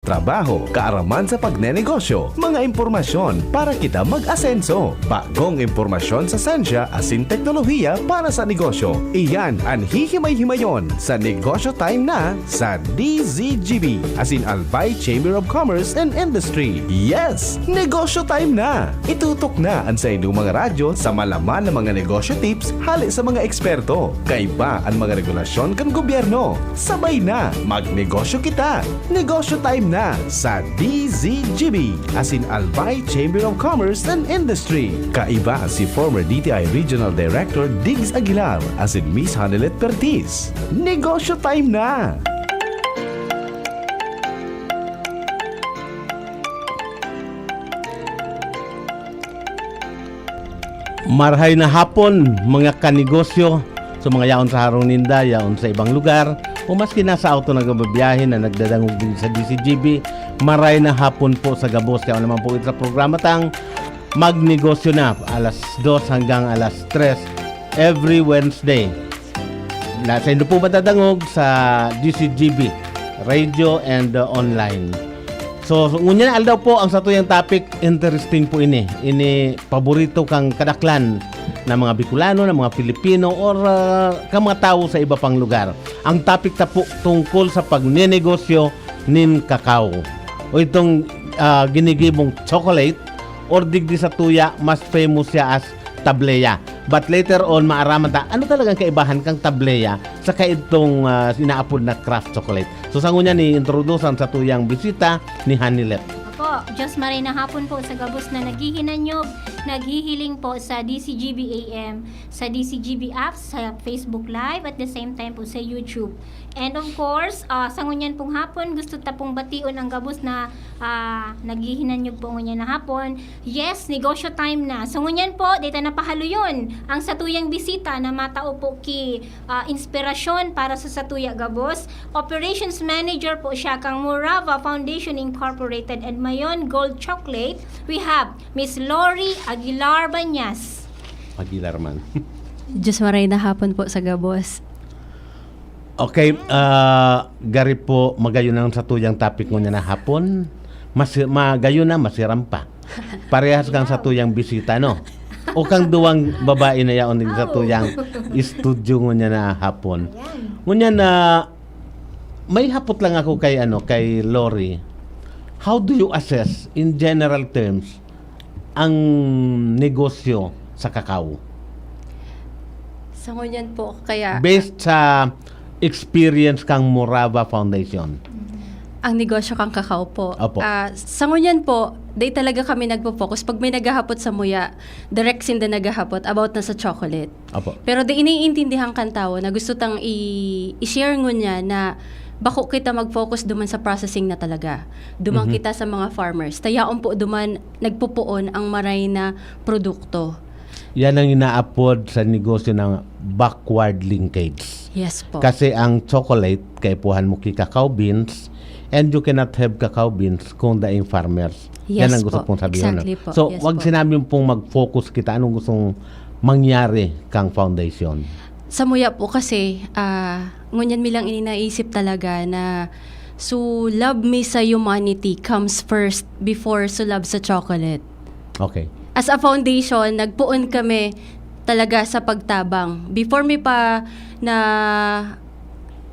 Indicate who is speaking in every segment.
Speaker 1: Trabaho, kaaraman sa pagnenegosyo, mga impormasyon para kita mag-asenso. Bagong impormasyon sa sensya asin teknolohiya para sa negosyo. Iyan ang hihimay-himayon sa Negosyo Time na sa DZGB asin Albay Chamber of Commerce and Industry. Yes! Negosyo Time na! Itutok na ang sa inyong mga radyo sa malaman ng mga negosyo tips hali sa mga eksperto. Kaiba ang mga regulasyon kan gobyerno. Sabay na! Magnegosyo kita! Negosyo Time na sa DZGB asin Albay Chamber of Commerce and Industry. Kaiba si former DTI Regional Director Diggs Aguilar asin Miss Hanelet Pertis. Negosyo Time na!
Speaker 2: Marhay na hapon mga kanegosyo sa mga yaon sa harong ninda, yaon sa ibang lugar o maski nasa auto na gababiyahin na nagdadangog din sa DCGB. Maray na hapon po sa gabos kaya naman po ito sa programa tang magnegosyo na alas 2 hanggang alas 3 every Wednesday. Nasa indo po matadangog sa DCGB radio and online. So, ngunya na aldaw po ang satuyang topic, interesting po ini. Ini paborito kang kadaklan na mga Bicolano, na mga Pilipino or ka mga tao sa iba pang lugar. Ang topic ta po tungkol sa pagnenegosyo nin kakao. O itong ginigibong chocolate or digdi sa tuya, mas famous siya as tableya. But later on, maaraman ta, ano talagang kaibahan kang tableya sa kaitong inaapod na craft chocolate. So, sa ngunya ni introdusan sa tuyang bisita ni Hanelet.
Speaker 3: Po, Diyos maray na hapon po sa gabos na naghihinanyog, naghihiling po sa DCGB AM, sa DCGB apps, sa Facebook Live, at the same time po sa YouTube. And of course, sa ngunyan pong hapon, gusto ta pong bation ang gabos na naghihinanyog po ngunyan na hapon. Yes, negosyo time na. So ngunyan po, dito na pahalo yun. Ang satuyang bisita na matao po ki inspirasyon para sa satuya gabos. Operations Manager po siya kang Morava Foundation Incorporated and Mayon Gold Chocolate. We have Miss Lori Aguilar Banyas.
Speaker 2: Aguilar man.
Speaker 4: Diyos maray na hapon po sa gabos.
Speaker 2: Okay, gari po magayon ang satuyang topic ngunya na hapon. Magayon na masiram pa. Parehas kang satuyang bisita, no? O kang duwang babae na yaon din satuyang studio ngunya na hapon. Ngunya na may hapot lang ako kay Lori. How do you assess in general terms ang negosyo sa kakao?
Speaker 4: Sa ngunyan po, kaya
Speaker 2: Based sa experience kang Morava Foundation.
Speaker 4: ang negosyo kang kakao po.
Speaker 2: Opo.
Speaker 4: Sa ngunyan po, day talaga kami nagpo-focus. Pag may naghahapot sa muya, direct sinda naghahapot about na sa chocolate.
Speaker 2: Opo.
Speaker 4: Pero di iniintindihan kan tao na gusto tang i-share ngunya na bako kita mag-focus duman sa processing na talaga. Duman kita sa mga farmers. Tayaon po duman nagpupuon ang maray na produkto.
Speaker 2: Yan ang inaapod sa negosyo ng backward linkage.
Speaker 4: Yes po.
Speaker 2: Kasi ang chocolate, kaipuhan mo ki cacao beans, and you cannot have cacao beans kung daing farmers.
Speaker 4: Yes
Speaker 2: Yan ang gusto
Speaker 4: po.
Speaker 2: pong sabihin.
Speaker 4: Exactly
Speaker 2: no?
Speaker 4: po.
Speaker 2: So,
Speaker 4: Yes
Speaker 2: wag
Speaker 4: po.
Speaker 2: sinabi pong mag-focus kita. Anong gustong mangyari kang foundation?
Speaker 4: Sa muya po kasi, ngunyan milang ininaisip talaga na so love me sa humanity comes first before so love sa chocolate.
Speaker 2: Okay.
Speaker 4: As a foundation, nagpuon kami talaga sa pagtabang. Before mi pa na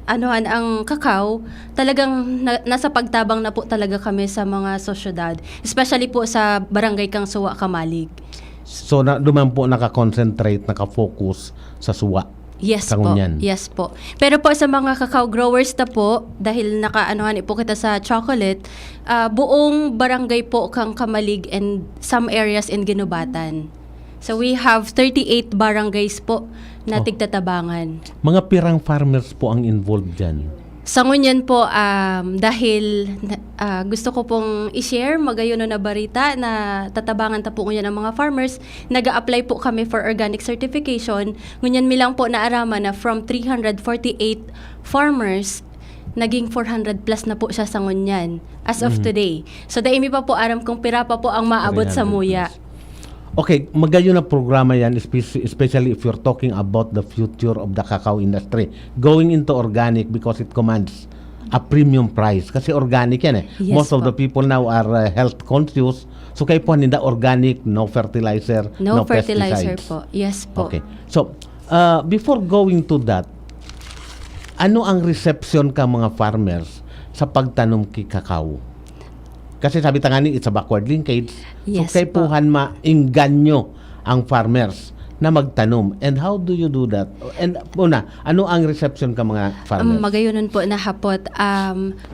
Speaker 4: anuhan ang kakao, talagang nasa pagtabang na po talaga kami sa mga sosyedad. Especially po sa barangay kang Suwa, Kamalig.
Speaker 2: So, duman po nakakonsentrate, nakafocus sa suwa.
Speaker 4: Yes
Speaker 2: sa
Speaker 4: po.
Speaker 2: ngunyan.
Speaker 4: Yes po. Pero po sa mga cacao growers na po, dahil nakaanuhan po kita sa chocolate, buong barangay po kang Kamalig and some areas in Ginubatan. So we have 38 barangays po na tigtatabangan.
Speaker 2: Mga pirang farmers po ang involved dyan.
Speaker 4: Sa ngunyan po, dahil gusto ko pong i-share magayon na barita na tatabangan ta po ngunyan ng mga farmers, nag-a-apply po kami for organic certification. Ngunyan milang po naaraman na from 348 farmers, naging 400 plus na po siya sa ngunyan as of today. So dahil mi pa po aram kung pira pa po ang maabot sa
Speaker 2: 300
Speaker 4: muya.
Speaker 2: plus. Okay, magayon na programa yan, especially if you're talking about the future of the cacao industry. Going into organic because it commands a premium price kasi organic yan eh.
Speaker 4: Yes
Speaker 2: Most of
Speaker 4: po.
Speaker 2: the people now are health conscious. So kayo po ninda organic, no fertilizer,
Speaker 4: No fertilizer
Speaker 2: pesticides.
Speaker 4: po. Yes po.
Speaker 2: Okay. So, before going to that, ano ang reception ka mga farmers sa pagtanom ki kakao? Kasi sabi tangani, it's a backward linkage.
Speaker 4: Yes
Speaker 2: so, kay
Speaker 4: po.
Speaker 2: puhan mainganyo ang farmers na magtanom. And how do you do that? And una, ano ang reception ka mga farmers?
Speaker 4: Magayonon po na hapot.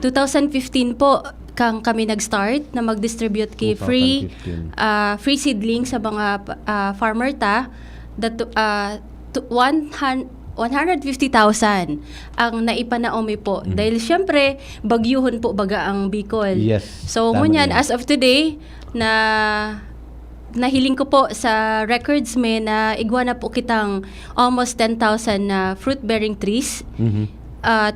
Speaker 4: 2015 po kang kami nag-start na mag-distribute kay free
Speaker 2: 2015.
Speaker 4: free seedling sa mga farmer ta. That 150,000 ang naipanaomi po. Dahil syempre, bagyuhon po baga ang Bicol.
Speaker 2: Yes,
Speaker 4: So,
Speaker 2: tama
Speaker 4: ngunyan,
Speaker 2: yan.
Speaker 4: as of today, nahiling ko po sa records may na igwa na po kitang almost 10,000 na fruit-bearing trees,
Speaker 2: Mhm.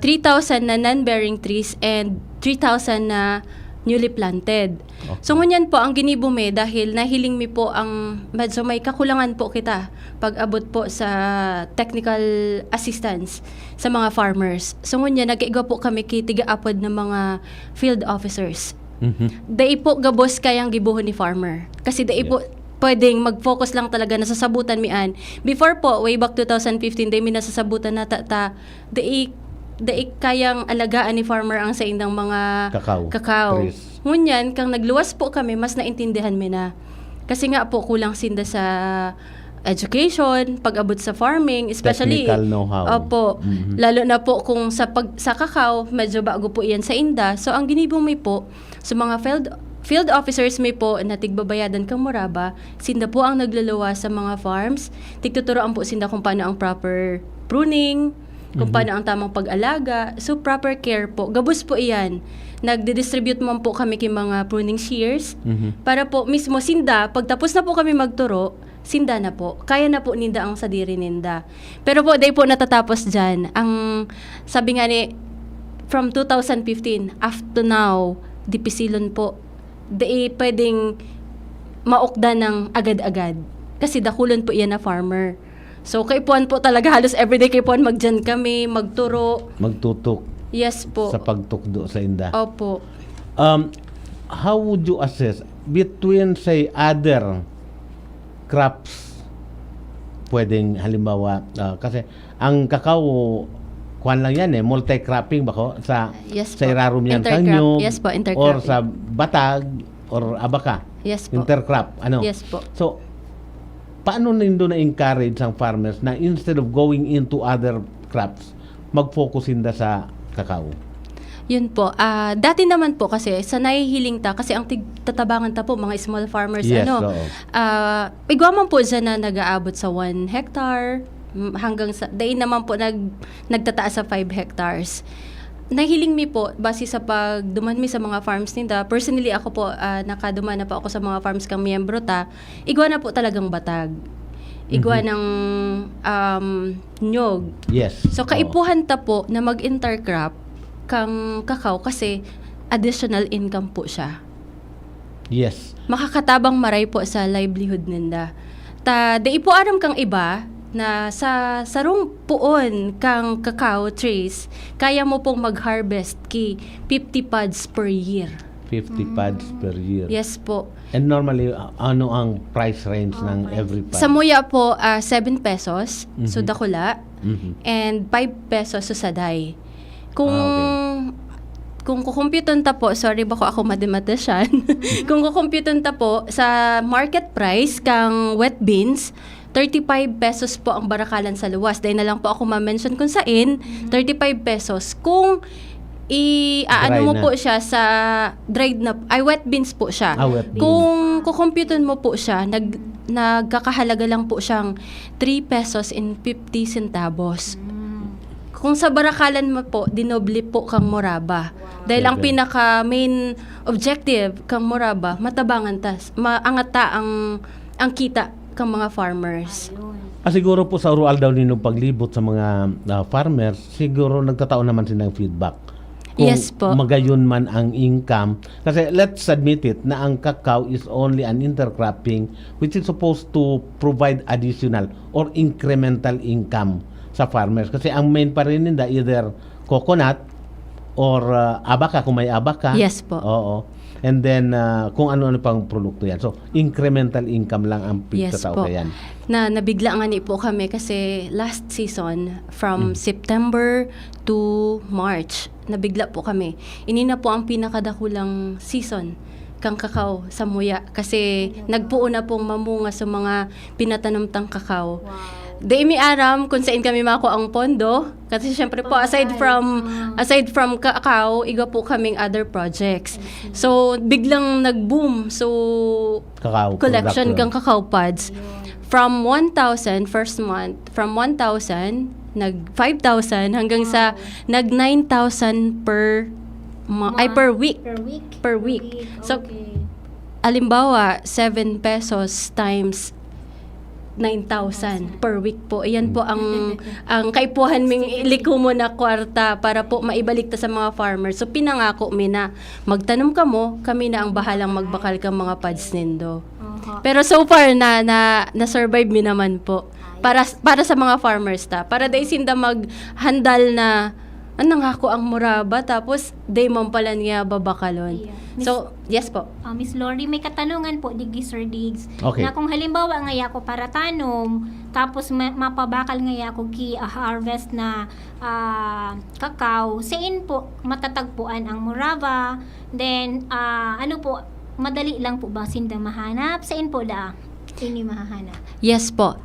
Speaker 4: 3,000 na non-bearing trees, and 3,000 na newly planted.
Speaker 2: Okay.
Speaker 4: So ngunyan po ang ginibo mi dahil nahiling mi po ang medyo may kakulangan po kita pag abot po sa technical assistance sa mga farmers. So ngunyan nag-igwa po kami kay tiga-apod ng mga field officers.
Speaker 2: Mhm.
Speaker 4: Dai po gabos kayang gibuhon ni farmer. Kasi dai po pwedeng mag-focus lang talaga na sasabutan mian. Before po, way back 2015, dai mi nasasabutan na dai kayang alagaan ni farmer ang sa indang mga
Speaker 2: Kakao. Trees.
Speaker 4: Ngunyan, kang nagluwas po kami, mas naintindihan mi na. Kasi nga po, kulang sinda sa education, pag-abot sa farming, especially
Speaker 2: Technical know-how.
Speaker 4: Opo.
Speaker 2: Mhm.
Speaker 4: Lalo na po kung sa kakao, medyo bago po iyan sa inda. So ang ginibong may po sa mga field officers may po na tigbabayadan kang muraba, sinda po ang nagluluwa sa mga farms. Tigtuturoan po sinda kung paano ang proper pruning, kung paano ang tamang pag-alaga. So proper care po. Gabos po iyan. Nagdi-distribute man po kami kay mga pruning shears
Speaker 2: Mhm.
Speaker 4: para po mismo sinda, pagtapos na po kami magturo, sinda na po. Kaya na po ninda ang sadiri ninda. Pero po, day po natatapos dyan. Ang sabi nga ni, from 2015, up to now, dipisilon po, day pwedeng maokda ng agad-agad. Kasi dakulon po iyan na farmer. So, kay Puan po talaga, halos everyday kay Puan magdyan kami, magturo.
Speaker 2: Magtutok
Speaker 4: Yes po.
Speaker 2: sa pagtukdo sa inda.
Speaker 4: Opo.
Speaker 2: How would you assess between say other crops? Pwedeng halimbawa kasi ang kakao kuan lang yan multi-cropping bako sa
Speaker 4: Yes
Speaker 2: sa
Speaker 4: po.
Speaker 2: irarum yan
Speaker 4: Intercrop.
Speaker 2: kanyog
Speaker 4: Yes po,
Speaker 2: or
Speaker 4: intercropping.
Speaker 2: sa batag or abaka.
Speaker 4: Yes po.
Speaker 2: Intercrop
Speaker 4: Yes po.
Speaker 2: So paano nindo na encourage ang farmers na instead of going into other crops mag-focus inda sa kakao?
Speaker 4: Yun po. Dati naman po kasi sa nahihiling ta kasi ang tatabangan ta po mga small farmers
Speaker 2: Yes,
Speaker 4: ano.
Speaker 2: oo.
Speaker 4: Igwaman po dyan na nag-aabot sa 1 hectare hanggang sa dain naman po nagtataas sa 5 hectares. Nahiling mi po base sa pagduman mi sa mga farms ninda. Personally ako po nakaduman na po ako sa mga farms kang miyembro ta. Igwa na po talagang batag. Igwa ng nyog.
Speaker 2: Yes.
Speaker 4: So kaipuhan ta po na mag-intercrop kang kakao kasi additional income po siya.
Speaker 2: Yes.
Speaker 4: Makakatabang maray po sa livelihood ninda. Dai po aram kang iba na sa sarong puon kang cacao trees, kaya mo pong mag-harvest ki 50 pods per year.
Speaker 2: 50 pods per year.
Speaker 4: Yes po.
Speaker 2: And normally, ano ang price range ng every pod?
Speaker 4: Sa muya po, 7 pesos, so
Speaker 2: Mhm.
Speaker 4: dakula,
Speaker 2: Mhm.
Speaker 4: and 5 pesos sa saday. Kung kung kukumputon ta po, sorry bako ako mathematician, kung kukumputon ta po sa market price kang wet beans, 35 pesos po ang barakalan sa luwas. Dahil na lang po ako ma-mention kung saan, 35 pesos. Kung
Speaker 2: Dry
Speaker 4: ano mo
Speaker 2: na.
Speaker 4: po siya sa dried na, wet beans po siya.
Speaker 2: Wet beans.
Speaker 4: Kung kukumputon mo po siya, nagkakahalaga lang po siyang 3 pesos and 50 centavos. Kung sa barakalan mo po, dinoble po kang moraba. Dahil ang
Speaker 2: Okay.
Speaker 4: pinaka main objective kang moraba, matabangan tas, maangat ta ang kita kang mga farmers.
Speaker 2: Siguro po sa rural daw ninyo paglibot sa mga farmers, siguro nagtataon naman silang feedback. Kung
Speaker 4: Yes po.
Speaker 2: magayon man ang income. Kasi let's admit it, na ang cacao is only an intercropping which is supposed to provide additional or incremental income sa farmers. Kasi ang main pa rin nila either coconut or abaka kung may abaka.
Speaker 4: Yes po.
Speaker 2: Oo. And then kung ano-ano pang produkto yan. So incremental income lang ang
Speaker 4: Yes
Speaker 2: pagkatao
Speaker 4: po.
Speaker 2: yan.
Speaker 4: Na nabigla nga ni po kami kasi last season from September to March, nabigla po kami. Ini na po ang pinakadakulang season kang kakao sa Muya kasi nagpuo na pong mamunga sa mga pinatanom tang kakao. Di mi aram kung saan kami makuha ang pondo kasi syempre po aside from kakao, iga po kaming other projects. So biglang nag-boom. So
Speaker 2: Kakao
Speaker 4: collection
Speaker 2: production.
Speaker 4: kang kakao pods from 1,000 first month, from 1,000 nag 5,000 hanggang sa nag 9,000 per per week.
Speaker 3: Per week?
Speaker 4: Per week. So,
Speaker 3: okay.
Speaker 4: alimbawa, 7 pesos times 9,000 per week po. Iyan po ang kaipuhan ming iliko mo na kwarta para po maibalik ta sa mga farmers. So pinangako mi na magtanom kamo, kami na ang bahalang magbakal kang mga pads nindo. Pero so far na survive mi naman po. Para sa mga farmers ta. Para dahil sinda maghandal na nangako ang muraba tapos day man pala niya babakalon.
Speaker 3: Yeah.
Speaker 4: So, yes po.
Speaker 3: Miss Lori, may katanungan po, Digdi Sir Diggs.
Speaker 2: Okay.
Speaker 3: Na kung halimbawa nga ako para tanom, tapos mapabakal nga ako harvest na kakao, saan po matatagpuan ang muraba? Then, ano po, madali lang po ba sinda mahanap? Saan po da? Ini mahahanap?
Speaker 4: Yes po.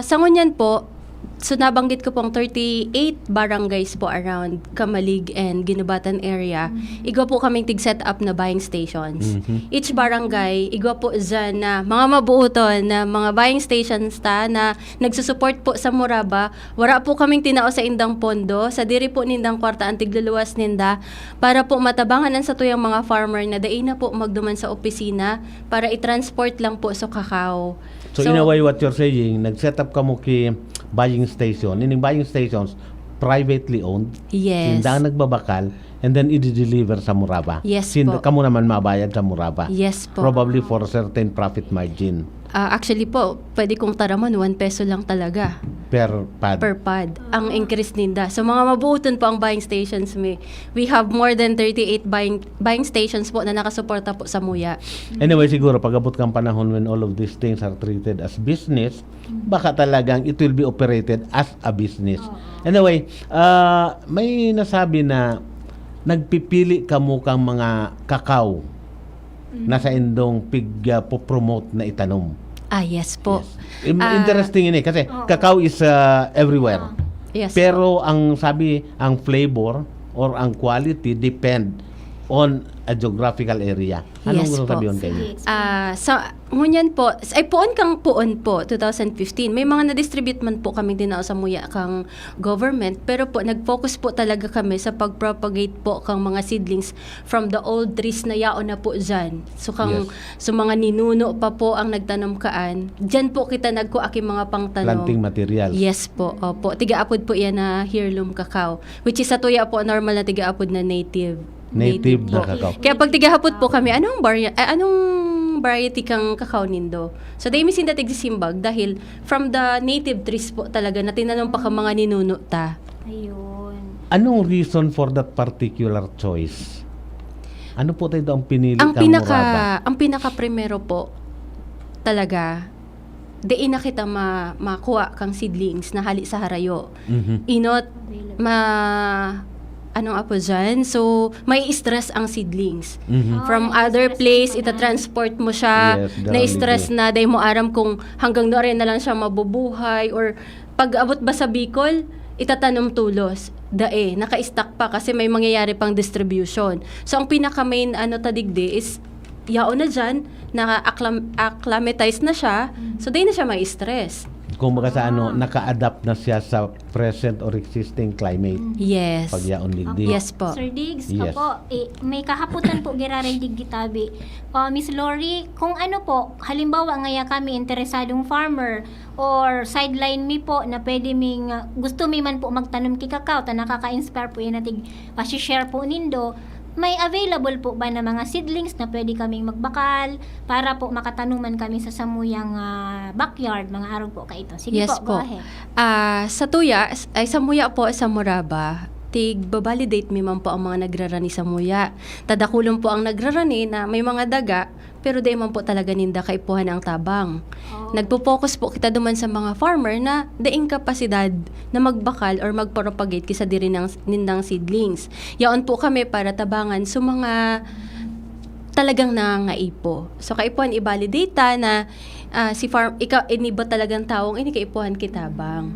Speaker 4: Sa ngunyan po, so nabanggit ko pong 38 barangays po around Kamalig and Ginubatan area. Igwa po kaming tig-set up na buying stations. Each barangay, igwa po dyan na mga mabuuton na mga buying stations ta na nagsusupport po sa muraba. Wara po kaming tinao sa indang pondo, sa diri po nindang kwarta ang tigluluwas ninda para po matabanganan sa tuyang mga farmer na dai na po magduman sa opisina para i-transport lang po sa kakao.
Speaker 2: So in a way, what you're saying, nag-set up ka mo ki buying station. Ining buying stations, privately owned.
Speaker 4: Yes.
Speaker 2: Sinda ang nagbabakal and then i-deliver sa muraba.
Speaker 4: Yes
Speaker 2: Sinda,
Speaker 4: po.
Speaker 2: kamo naman mabayad sa muraba.
Speaker 4: Yes po.
Speaker 2: Probably for a certain profit margin
Speaker 4: Actually po, pwede kong taraman, 1 peso lang talaga
Speaker 2: per pad.
Speaker 4: per pad ang increase ninda. So mga mabuuton po ang buying stations we have more than 38 buying stations po na nakasuporta po sa Muya.
Speaker 2: Anyway, siguro pag-abot kang panahon when all of these things are treated as business, baka talagang it will be operated as a business. Anyway, may nasabi na nagpipili ka mo kang mga kakao na sa indong po-promote na itanom.
Speaker 4: Yes po.
Speaker 2: Interesting ini kasi kakao is everywhere.
Speaker 4: Yes.
Speaker 2: Pero ang sabi, ang flavor or ang quality depend on a geographical area. Anong
Speaker 4: Yes
Speaker 2: gusto
Speaker 4: po.
Speaker 2: sabihin kayo?
Speaker 4: Sa ngunyan po, ay puon po 2015. May mga na-distribute man po kami din sa Muya kang government, pero po nag-focus po talaga kami sa pag-propagate po kang mga seedlings from the old trees na yaon na po dyan. So kang so mga ninuno pa po ang nagtanom kaan. Dyan po kita nagkuaki mga pangtanom.
Speaker 2: Planting materials.
Speaker 4: Yes po. Opo. Tiga-apod po yan na heirloom cacao, which is sa tuya po normal na tiga-apod na native
Speaker 2: Native na
Speaker 4: po.
Speaker 2: kakao.
Speaker 4: Kaya pag tigahapot po kami, anong variety kang kakao nindo? So dahil misin datig simbag dahil from the native trees po talaga na tinanong pa ka mga ninuno ta.
Speaker 3: Ayun.
Speaker 2: Anong reason for that particular choice? Ano po tayo ang pinili
Speaker 4: Ang
Speaker 2: kang muraba?
Speaker 4: pinaka primero po talaga diin na kita makuha kang seedlings na hali sa harayo. Inot anong apo dyan? So, may stress ang seedlings. From other place, ita-transport mo siya,
Speaker 2: Yes,
Speaker 4: na-stress na, dahil mo aram kung hanggang doon na lang siya mabubuhay, or pag abot ba sa Bicol, itatanom tulos. Naka-stack pa kasi may mangyayari pang distribution. So, ang pinaka-main tadigdi is, yaon na dyan, naka-acclimatize na siya, so di na siya may stress.
Speaker 2: Kung baka sa naka-adapt na siya sa present or existing climate.
Speaker 4: Yes.
Speaker 2: Pagyaon digdi.
Speaker 4: Yes po.
Speaker 3: Sir Diggs,
Speaker 2: Yes.
Speaker 3: may kahaputan po giraray digitabi. Miss Lori, kung ano po, halimbawa ngaya kami interesadong farmer or sideline mi po na pwede ming gusto mi man po magtanom ki kakao ta nakaka-inspire po yan natig share po nindo. May available po ba na mga seedlings na pwede kaming magbakal para po makatanuman kami sa samuyang backyard, mga araw po kaito. Sige
Speaker 4: Yes
Speaker 3: po, go
Speaker 4: po.
Speaker 3: ahead.
Speaker 4: Sa tuya, ay sa Muya po, sa Moraba, tig-validate mi man po ang mga nagrarani sa muya. Tadakulon po ang nagrarani na may mga daga, pero di man po talaga ninda kaipuhan ang tabang.
Speaker 3: Oh.
Speaker 4: Nagpo-focus po kita duman sa mga farmer na daing kapasidad na magbakal or magpropagate kisa diri ng nindang seedlings. Yaon po kami para tabangan sa mga talagang nangaipo. So kaipuhan i-validate ta na si farm ikaw ini ba talagang taong ini kaipuhan kitabang.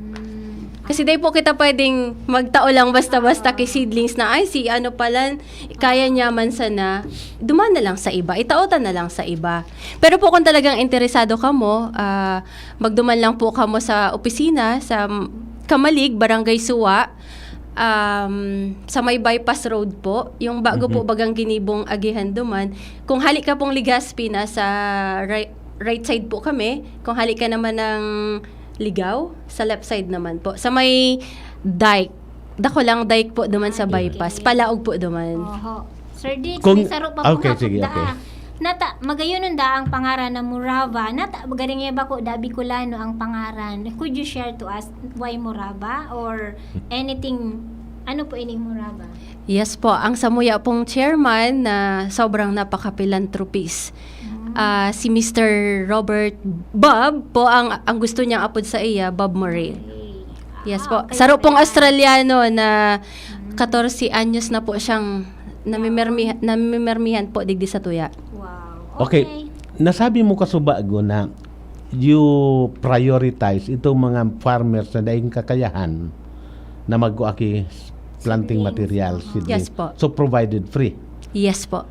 Speaker 4: Kasi dahil po kita pwedeng magtao lang basta-basta kay seedlings na ay si ano pala kaya niya man sana duman na lang sa iba, itaotan na lang sa iba. Pero po kung talagang interesado ka mo, magduman lang po ka mo sa opisina sa Kamalig, Barangay Suwa, sa may bypass road po, yung bago po bagang ginibong agihan duman. Kung halik ka pong Legazpi na sa right side po kami, kung halik ka naman ng Ligaw, sa left side naman po. Sa may dike. Dako lang dike po duman sa bypass. Palaog po duman.
Speaker 3: Oho. Sir Diggs,
Speaker 2: Kung-
Speaker 3: may saro pa
Speaker 2: okay,
Speaker 3: po
Speaker 2: sige,
Speaker 3: hapot
Speaker 2: okay.
Speaker 3: Nata, magayon da ang pangaran na Murava. Nata, magaling ba ko da Bicolano ang pangaran. Could you share to us why Murava or anything, ano po ining Murava?
Speaker 4: Yes po, ang Samuya pong chairman na sobrang napaka-philanthropist. Si Mr. Robert Bob po ang gusto niyang apod sa iya, Bob Murray. Yes po.
Speaker 3: Okay,
Speaker 4: Saro pong
Speaker 3: kaya-
Speaker 4: Australiano na 14 anyos na po siyang namimermihan po digdi sa tuya.
Speaker 3: Wow.
Speaker 2: Okay. Nasabi mo kasubago na you prioritize itong mga farmers na daing kakayahan na mag-uaki planting
Speaker 3: Seedlings.
Speaker 2: materials.
Speaker 4: Yes po.
Speaker 2: So provided free.
Speaker 4: Yes po.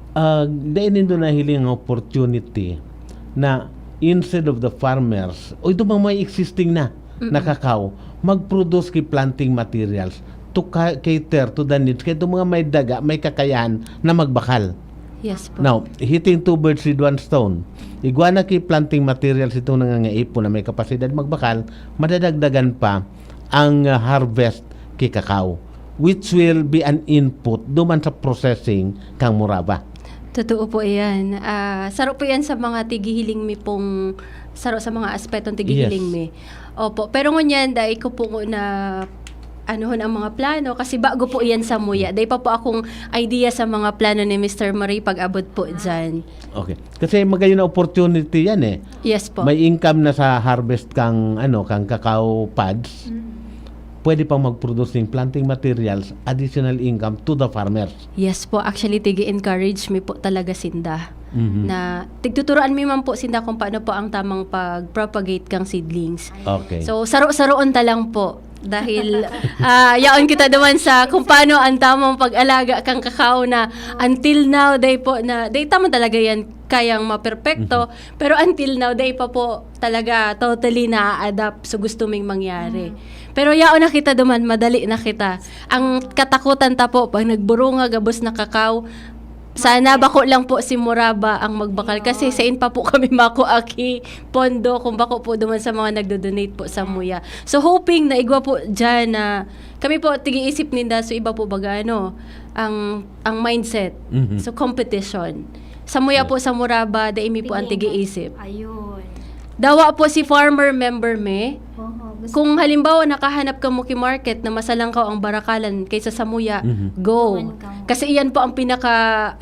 Speaker 2: Dain nindo na hiling opportunity na instead of the farmers o ito mga may existing na kakao, mag-produce kay planting materials to cater to the needs kaya itong mga may daga, may kakayahan na magbakal.
Speaker 4: Yes po.
Speaker 2: Now, hitting two birds with one stone. Iguana kay planting materials itong nangangaipo na may kapasidad magbakal, madadagdagan pa ang harvest kay kakao, which will be an input duman sa processing kang Murava.
Speaker 4: Totoo po yan. Saro po yan sa mga tigihiling mi pong, saro sa mga aspetong tigihiling
Speaker 2: Yes.
Speaker 4: mi. Opo. Pero ngunyan, dahil ko po na anuhon ang mga plano kasi bago po iyan sa muya. Dahil pa po akong idea sa mga plano ni Mr. Murray pag-abot po dyan.
Speaker 2: Okay. Kasi magayon na opportunity yan eh.
Speaker 4: Yes po.
Speaker 2: May income na sa harvest kang kang cacao pods. Pwede pang mag-produce ng planting materials, additional income to the farmers.
Speaker 4: Yes po. Actually, tigi-encourage mi po talaga sinda.
Speaker 2: Mhm.
Speaker 4: Na tigtuturuan mi man po sinda kung paano po ang tamang pag-propagate kang seedlings.
Speaker 2: Okay.
Speaker 4: So, saro-saroon ta lang po. Dahil, yaon kita naman sa kung paano ang tamang pag-alaga kang kakao na until now, day tama talaga yan kayang maperpekto. Pero until now, day pa po talaga totally na-adapt sa gusto ming mangyari. Pero yaon na kita duman, madali na kita. Ang katakutan ta po, pag nagburo nga gabos na kakao, sana bako lang po si Muraba ang magbakal kasi sa in pa po kami makuaki pondo kung bako po duman sa mga nagdo-donate po sa muya. So hoping na igwa po dyan na kami po tigi-isip ninda so iba po baga ang mindset.
Speaker 2: Mhm.
Speaker 4: So competition. Sa muya po sa Muraba daimi po ang tigi-isip.
Speaker 3: Ayun.
Speaker 4: Dawa po si farmer member me.
Speaker 3: Oho.
Speaker 4: Kung halimbawa nakahanap ka mo market na masalangkaw ang barakalan kaysa sa muya, go.
Speaker 3: Tuman ka mo.
Speaker 4: Kasi iyan po ang pinaka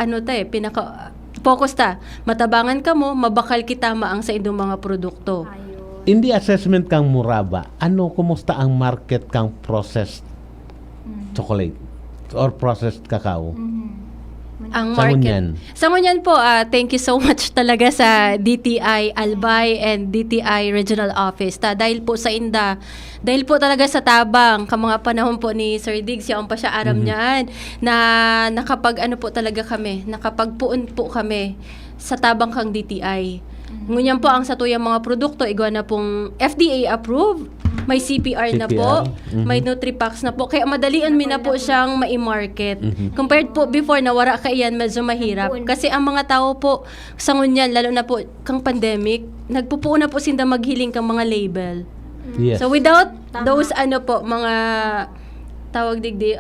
Speaker 4: focus ta. Matabangan ka mo, mabakal kita maang sa indong mga produkto.
Speaker 3: Ayun.
Speaker 2: In the assessment kang Murava, kumusta ang market kang processed chocolate or processed cacao?
Speaker 4: Ang
Speaker 2: Sa Ngunyan.
Speaker 4: Sa Ngunyan po, thank you so much talaga sa DTI Albay and DTI Regional Office. Dahil po sa inda, dahil po talaga sa tabang, mga panahon po ni Sir Diggs, yung pa siya aram niyaan, na nakapag po talaga kami, nakapagpuon po kami sa tabang kang DTI. Ngunyan po ang sa tuyang mga produkto, igwa na pong FDA approved, may CPR na po, may Nutripacks na po. Kaya madalian mi na po siyang mai-market. Compared po before na wala ka iyan, medyo mahirap. Kasi ang mga tao po sa Ngunyan, lalo na po kang pandemic, nagpupuo na po sinda maghiling kang mga label.
Speaker 2: Yes.
Speaker 4: So without those mga tawag digdi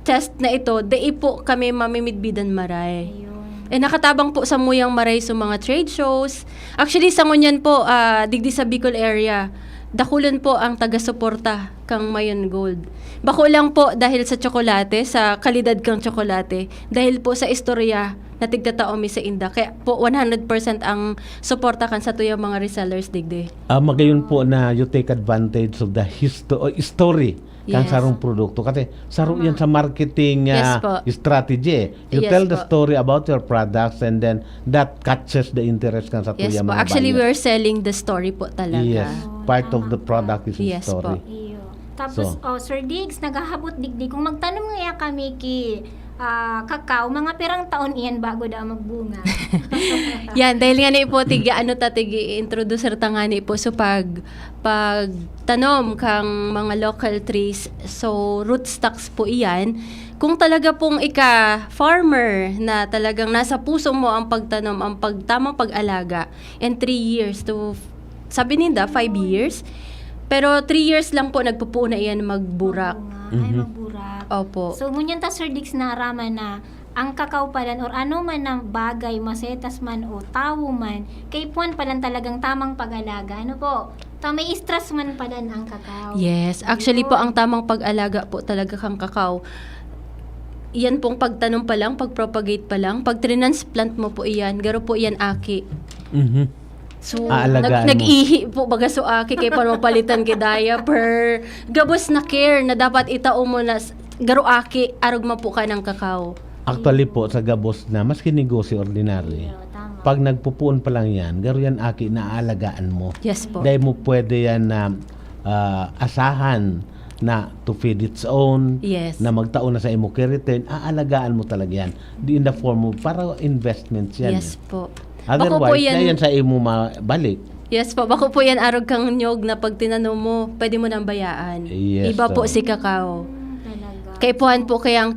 Speaker 4: test na ito, dai po kami mamimidbidan maray. Nakatabang po sa muyang maray sa mga trade shows. Actually, sa Ngunyan po, digdi sa Bicol area, dakulan po ang taga-suporta kang Mayon Gold. Bako lang po dahil sa tsokolate, sa kalidad kang tsokolate, dahil po sa istorya na tigtatao mi sa Inda. Kaya po 100% ang suporta kan sa tuyang mga resellers digdi.
Speaker 2: Magayon po na you take advantage of the story kang
Speaker 4: Yes.
Speaker 2: sarong produkto. Kasi saro yan sa marketing
Speaker 4: Yes po.
Speaker 2: strategy. You
Speaker 4: Yes
Speaker 2: tell the
Speaker 4: po.
Speaker 2: story about your products and then that catches the interest kang sa
Speaker 4: Yes
Speaker 2: tuyang
Speaker 4: po.
Speaker 2: mga
Speaker 4: Actually,
Speaker 2: buyer.
Speaker 4: we're selling the story po talaga.
Speaker 2: Yes. Part of the product is the
Speaker 4: Yes
Speaker 2: story.
Speaker 4: po.
Speaker 3: Iyo. Tapos, Sir Diggs, naghahabot digdi. Kung magtanong nga kami ki kakao, mga pirang taon iyan bago da magbunga.
Speaker 4: Yan, dahil nga ni po, introducer ta nga ni po, so tanom kang mga local trees, so rootstocks po iyan. Kung talaga pong farmer na talagang nasa puso mo ang pagtanom, ang tamang pag-alaga, and 3 years to, sabi ninda, 5 years, pero 3 years lang po nagpupuo na iyan magburak.
Speaker 3: Ay, magburak.
Speaker 4: Opo.
Speaker 3: So, munyan ta, Sir Diggs, naaraman na ang kakao palan or ano man ng bagay, masetas man o tao man, kay puwan palan talagang tamang pag-alaga. Ano po? May stress man palan ang kakao.
Speaker 4: Yes, actually po ang tamang pag-alaga po talaga kang kakao. Iyan pong pagtanom pa lang, pag-propagate pa lang, pag transplant mo po iyan, garo po iyan aki.
Speaker 2: Mhm.
Speaker 4: So,
Speaker 2: Aalagaan mo.
Speaker 4: nag-ihi po baga so aki kay paano palitan kay diaper. Gabos na care na dapat itao mo na garo aki arog mo po ka ng kakao.
Speaker 2: Actually po, sa gabos na, maski negosyo ordinary,
Speaker 3: Iyo, tama.
Speaker 2: pag nagpupuon pa lang yan, garo yan aki na aalagaan mo.
Speaker 4: Yes po.
Speaker 2: Dahil mo pwede yan na asahan na to feed its own,
Speaker 4: Yes.
Speaker 2: na magtaon na sa imo return, aalagaan mo talaga yan. In the form of, para investments yan.
Speaker 4: Yes po.
Speaker 2: Otherwise,
Speaker 4: Bako po yan-
Speaker 2: na yan sa imo mabalik.
Speaker 4: Yes po, bako po yan arog kang nyog na pag tinanom mo, pwede mo nang bayaan.
Speaker 2: Yes,
Speaker 4: Iba po
Speaker 2: so-
Speaker 4: si kakao.
Speaker 3: Talaga.
Speaker 4: Kay puhan po kayang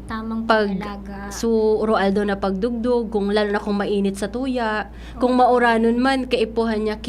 Speaker 3: Tamang
Speaker 4: pag
Speaker 3: pag-alaga.
Speaker 4: so Roaldo na pagdugdog, kung lalo na kung mainit sa tuya, kung mauranon man, kaipuhan niya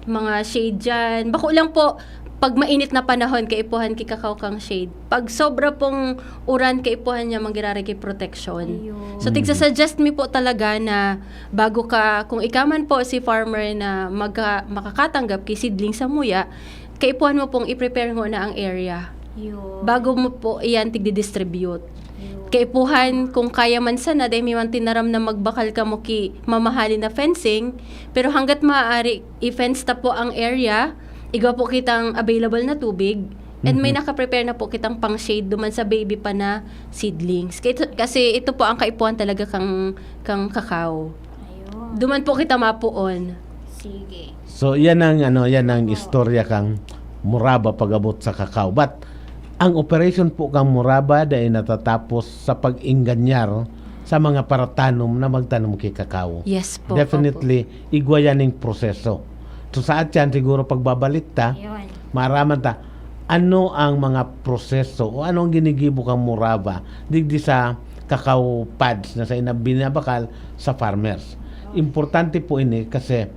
Speaker 4: mga shade dyan. Bako lang po, pag mainit na panahon, kaipuhan kakao kang shade. Pag sobra pong uran, kaipuhan niya manggirari kay protection.
Speaker 3: Ayun.
Speaker 4: So, tigsa-suggest mi po talaga na bago ka, kung ikaman po si farmer na makakatanggap kay seedling sa muya, kaipuhan mo pong i-prepare mo na ang area.
Speaker 3: Yun.
Speaker 4: Bago mo po iyan tigdi-distribute.
Speaker 3: Yun.
Speaker 4: Kaipuhan, kung kaya man sana, dahil may man tinaram na magbakal ka mo mamahalin na fencing, pero hanggat maaari, i-fence ta po ang area, igaw po kitang available na tubig, and may nakaprepare na po kitang pang-shade duman sa baby pa na seedlings. Kasi ito po ang kaipuhan talaga kang kakao.
Speaker 3: Ayun.
Speaker 4: Duman po kita mapuon.
Speaker 3: Sige.
Speaker 2: So, yan ang istorya kang Muraba pag-abot sa kakao. But, ang operation po kang Muraba dahil natatapos sa pag-inganyar sa mga paratanom na magtanom kay kakao.
Speaker 4: Yes po.
Speaker 2: Definitely, igwayaning proseso. So, sa atyan, siguro pagbabalik ta,
Speaker 3: Ayun.
Speaker 2: maraman ta, ano ang mga proseso o ano ang ginigibo kang Muraba digdi sa kakao pads na sa binabakal sa farmers. Importante po ini kasi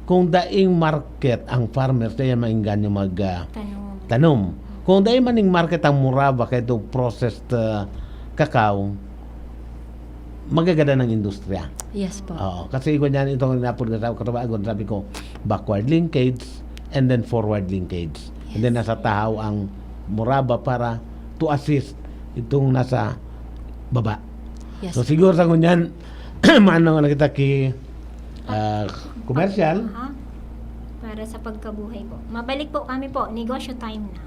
Speaker 2: kung daing market ang farmers, dahil mainganyo
Speaker 3: Tanong.
Speaker 2: tanom. Kung daing maning market ang Muraba kay itong processed kakao, magaganda ng industriya.
Speaker 4: Yes po.
Speaker 2: Oo, kasi ganyan itong napod sa katabagon, sabi ko, backward linkage and then forward linkage. And then nasa tahaw ang Muraba para to assist itong nasa baba.
Speaker 4: Yes.
Speaker 2: So siguro sa ganyan, maano na kita commercial.
Speaker 3: Aha. Para sa pagkabuhay po. Mabalik po kami po. Negosyo time na.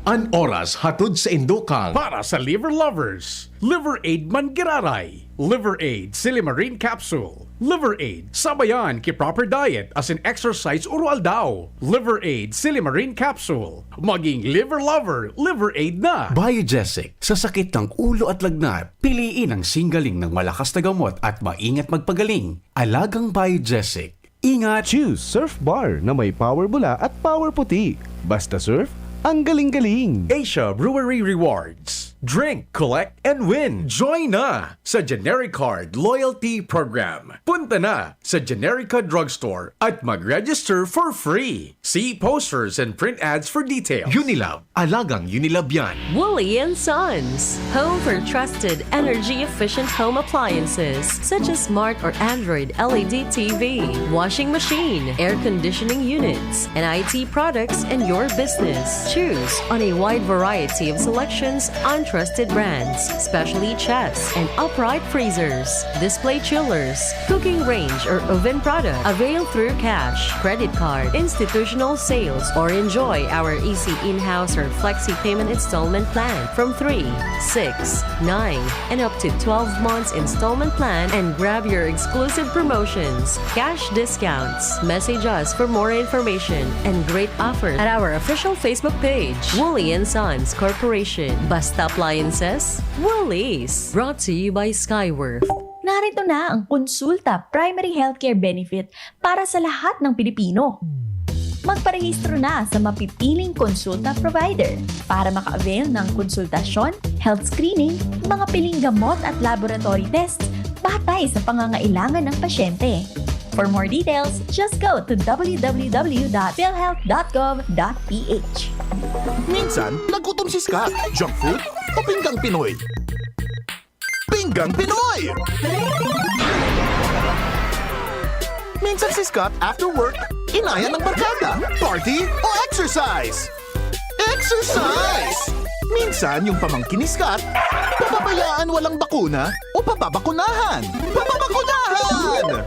Speaker 5: An oras hatod sa Indokang.
Speaker 6: Para sa liver lovers, Liver Aid Mangiraray, Liver Aid Silimarine Capsule, Liver Aid Sabayan ki Proper Diet as an exercise urual daw, Liver Aid Silimarine Capsule, maging liver lover, Liver Aid na.
Speaker 5: Biogesic, sa sakit ng ulo at lagnat, piliin ang singgaling ng malakas na gamot at maingat magpagaling. Alagang Biogesic. Ingat!
Speaker 1: Choose Surf Bar na may power bula at power puti. Basta surf, Ang galing-galing!
Speaker 6: Asia Brewery Rewards. Drink, collect, and win. Join na sa Genericard Loyalty Program. Punta na sa Generica Drugstore at mag-register for free. See posters and print ads for details.
Speaker 7: Unilab, alagang Unilab yan.
Speaker 8: Woolly & Sons, home for trusted energy-efficient home appliances such as smart or Android LED TV, washing machine, air conditioning units, and IT products in your business. Choose on a wide variety of selections on trusted brands, specially chests and upright freezers, display chillers, cooking range or oven product. Avail through cash, credit card, institutional sales, or enjoy our easy in-house or flexi payment installment plan from 3, 6, 9, and up to 12 months installment plan, and grab your exclusive promotions, cash discounts. Message us for more information and great offers at our official Facebook page, Woolly & Sons Corporation. Basta Appliances, Woolies. Brought to you by Skyworth.
Speaker 9: Narito na ang Konsulta Primary Healthcare Benefit para sa lahat ng Pilipino. Magparehistro na sa mapipiling konsulta provider para maka-avail ng konsultasyon, health screening, mga piling gamot at laboratory tests batay sa pangangailangan ng pasyente. For more details, just go to www.philhealth.gov.ph.
Speaker 10: Minsan, nagutom si Scott. Junk food o pinggang Pinoy? Pinggang Pinoy! Minsan si Scott after work, inaya ng barkada, party o exercise. Exercise! Minsan yung pamangkin ni Scott, papabayaan walang bakuna o papabakunahan. Papabakunahan!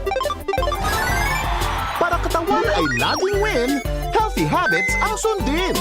Speaker 10: Para katawan ay laging win, healthy habits ang sundin.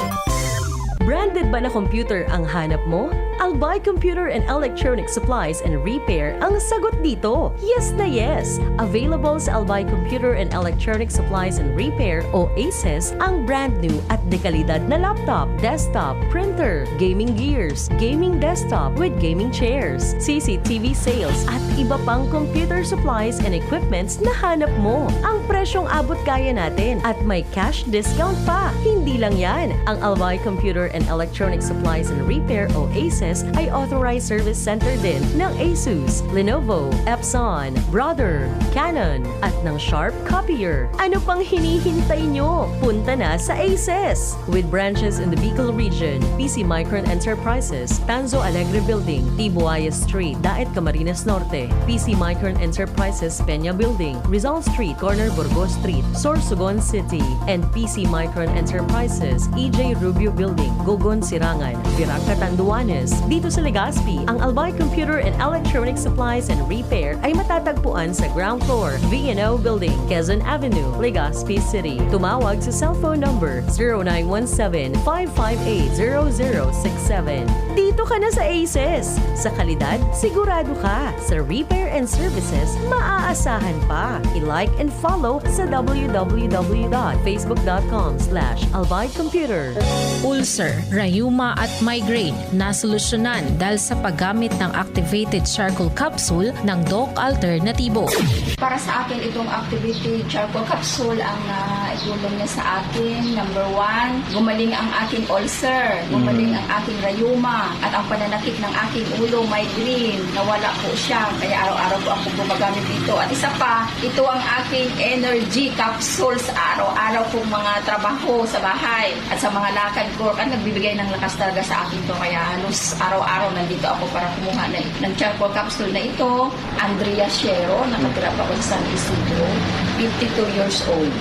Speaker 8: Branded ba na computer ang hanap mo? Albay Computer and Electronic Supplies and Repair ang sagot dito. Yes na yes! Available sa Albay Computer and Electronic Supplies and Repair o ACES ang brand new at dekalidad na laptop, desktop, printer, gaming gears, gaming desktop with gaming chairs, CCTV sales at iba pang computer supplies and equipments na hanap mo. Ang presyong abot kaya natin at may cash discount pa. Hindi lang yan. Ang Albay Computer and Electronic Supplies and Repair o ACES ay authorized service center din ng ASUS, Lenovo, Epson, Brother, Canon at ng Sharp Copier. Ano pang hinihintay nyo? Punta na sa ACES! With branches in the Bicol region, PC Micron Enterprises, Tanzo Alegre Building, Tibuaya Street, Daet Camarines Norte, PC Micron Enterprises, Peña Building, Rizal Street, Corner Burgos Street, Sorsogon City, and PC Micron Enterprises, EJ Rubio Building, Gogon Sirangan, Virac Catanduanes. Dito sa Legazpi, ang Albay Computer and Electronic Supplies and Repair ay matatagpuan sa ground floor, V&O Building, Quezon Avenue, Legazpi City. Tumawag sa cellphone number 0917-558-0067. Dito ka na sa ACES. Sa kalidad, sigurado ka. Sa repair and services, maaasahan pa. I-like and follow sa www.facebook.com/albaycomputer.
Speaker 11: Ulcer, rayuma at migraine na solusyonan dahil sa paggamit ng activated charcoal capsule ng Doc Alternatibo.
Speaker 12: Para sa akin, itong activated charcoal capsule ang itulong niya sa akin. Number 1, gumaling ang aking ulcer, gumaling ang aking rayuma, at ang pananakit ng aking ulo, migraine, nawala po siya. Kaya araw-araw po ako gumagamit dito. At isa pa, ito ang aking energy capsule sa araw-araw kong mga trabaho sa bahay at sa mga lakad ko. At nagbibigay ng lakas talaga sa akin to. Kaya halos araw-araw nandito ako para kumuha ng charcoal capsule na ito. Andrea Shero, nakatira pa ako sa San Isidro, 52 years old.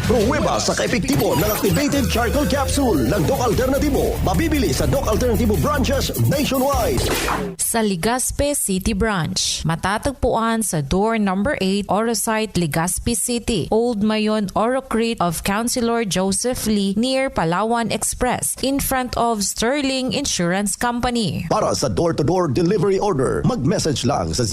Speaker 10: Pruweba sa kaepektibo ng Activated Charcoal Capsule ng Doc Alternatibo. Mabibili sa Doc Alternatibo branches nationwide.
Speaker 11: Sa Legazpi City Branch, matatagpuan sa door number 8, Orosite, Legazpi City, Old Mayon Orocrete of Councilor Joseph Lee near Palawan Express, in front of Sterling Insurance Company.
Speaker 10: Para sa door-to-door delivery order, mag-message lang sa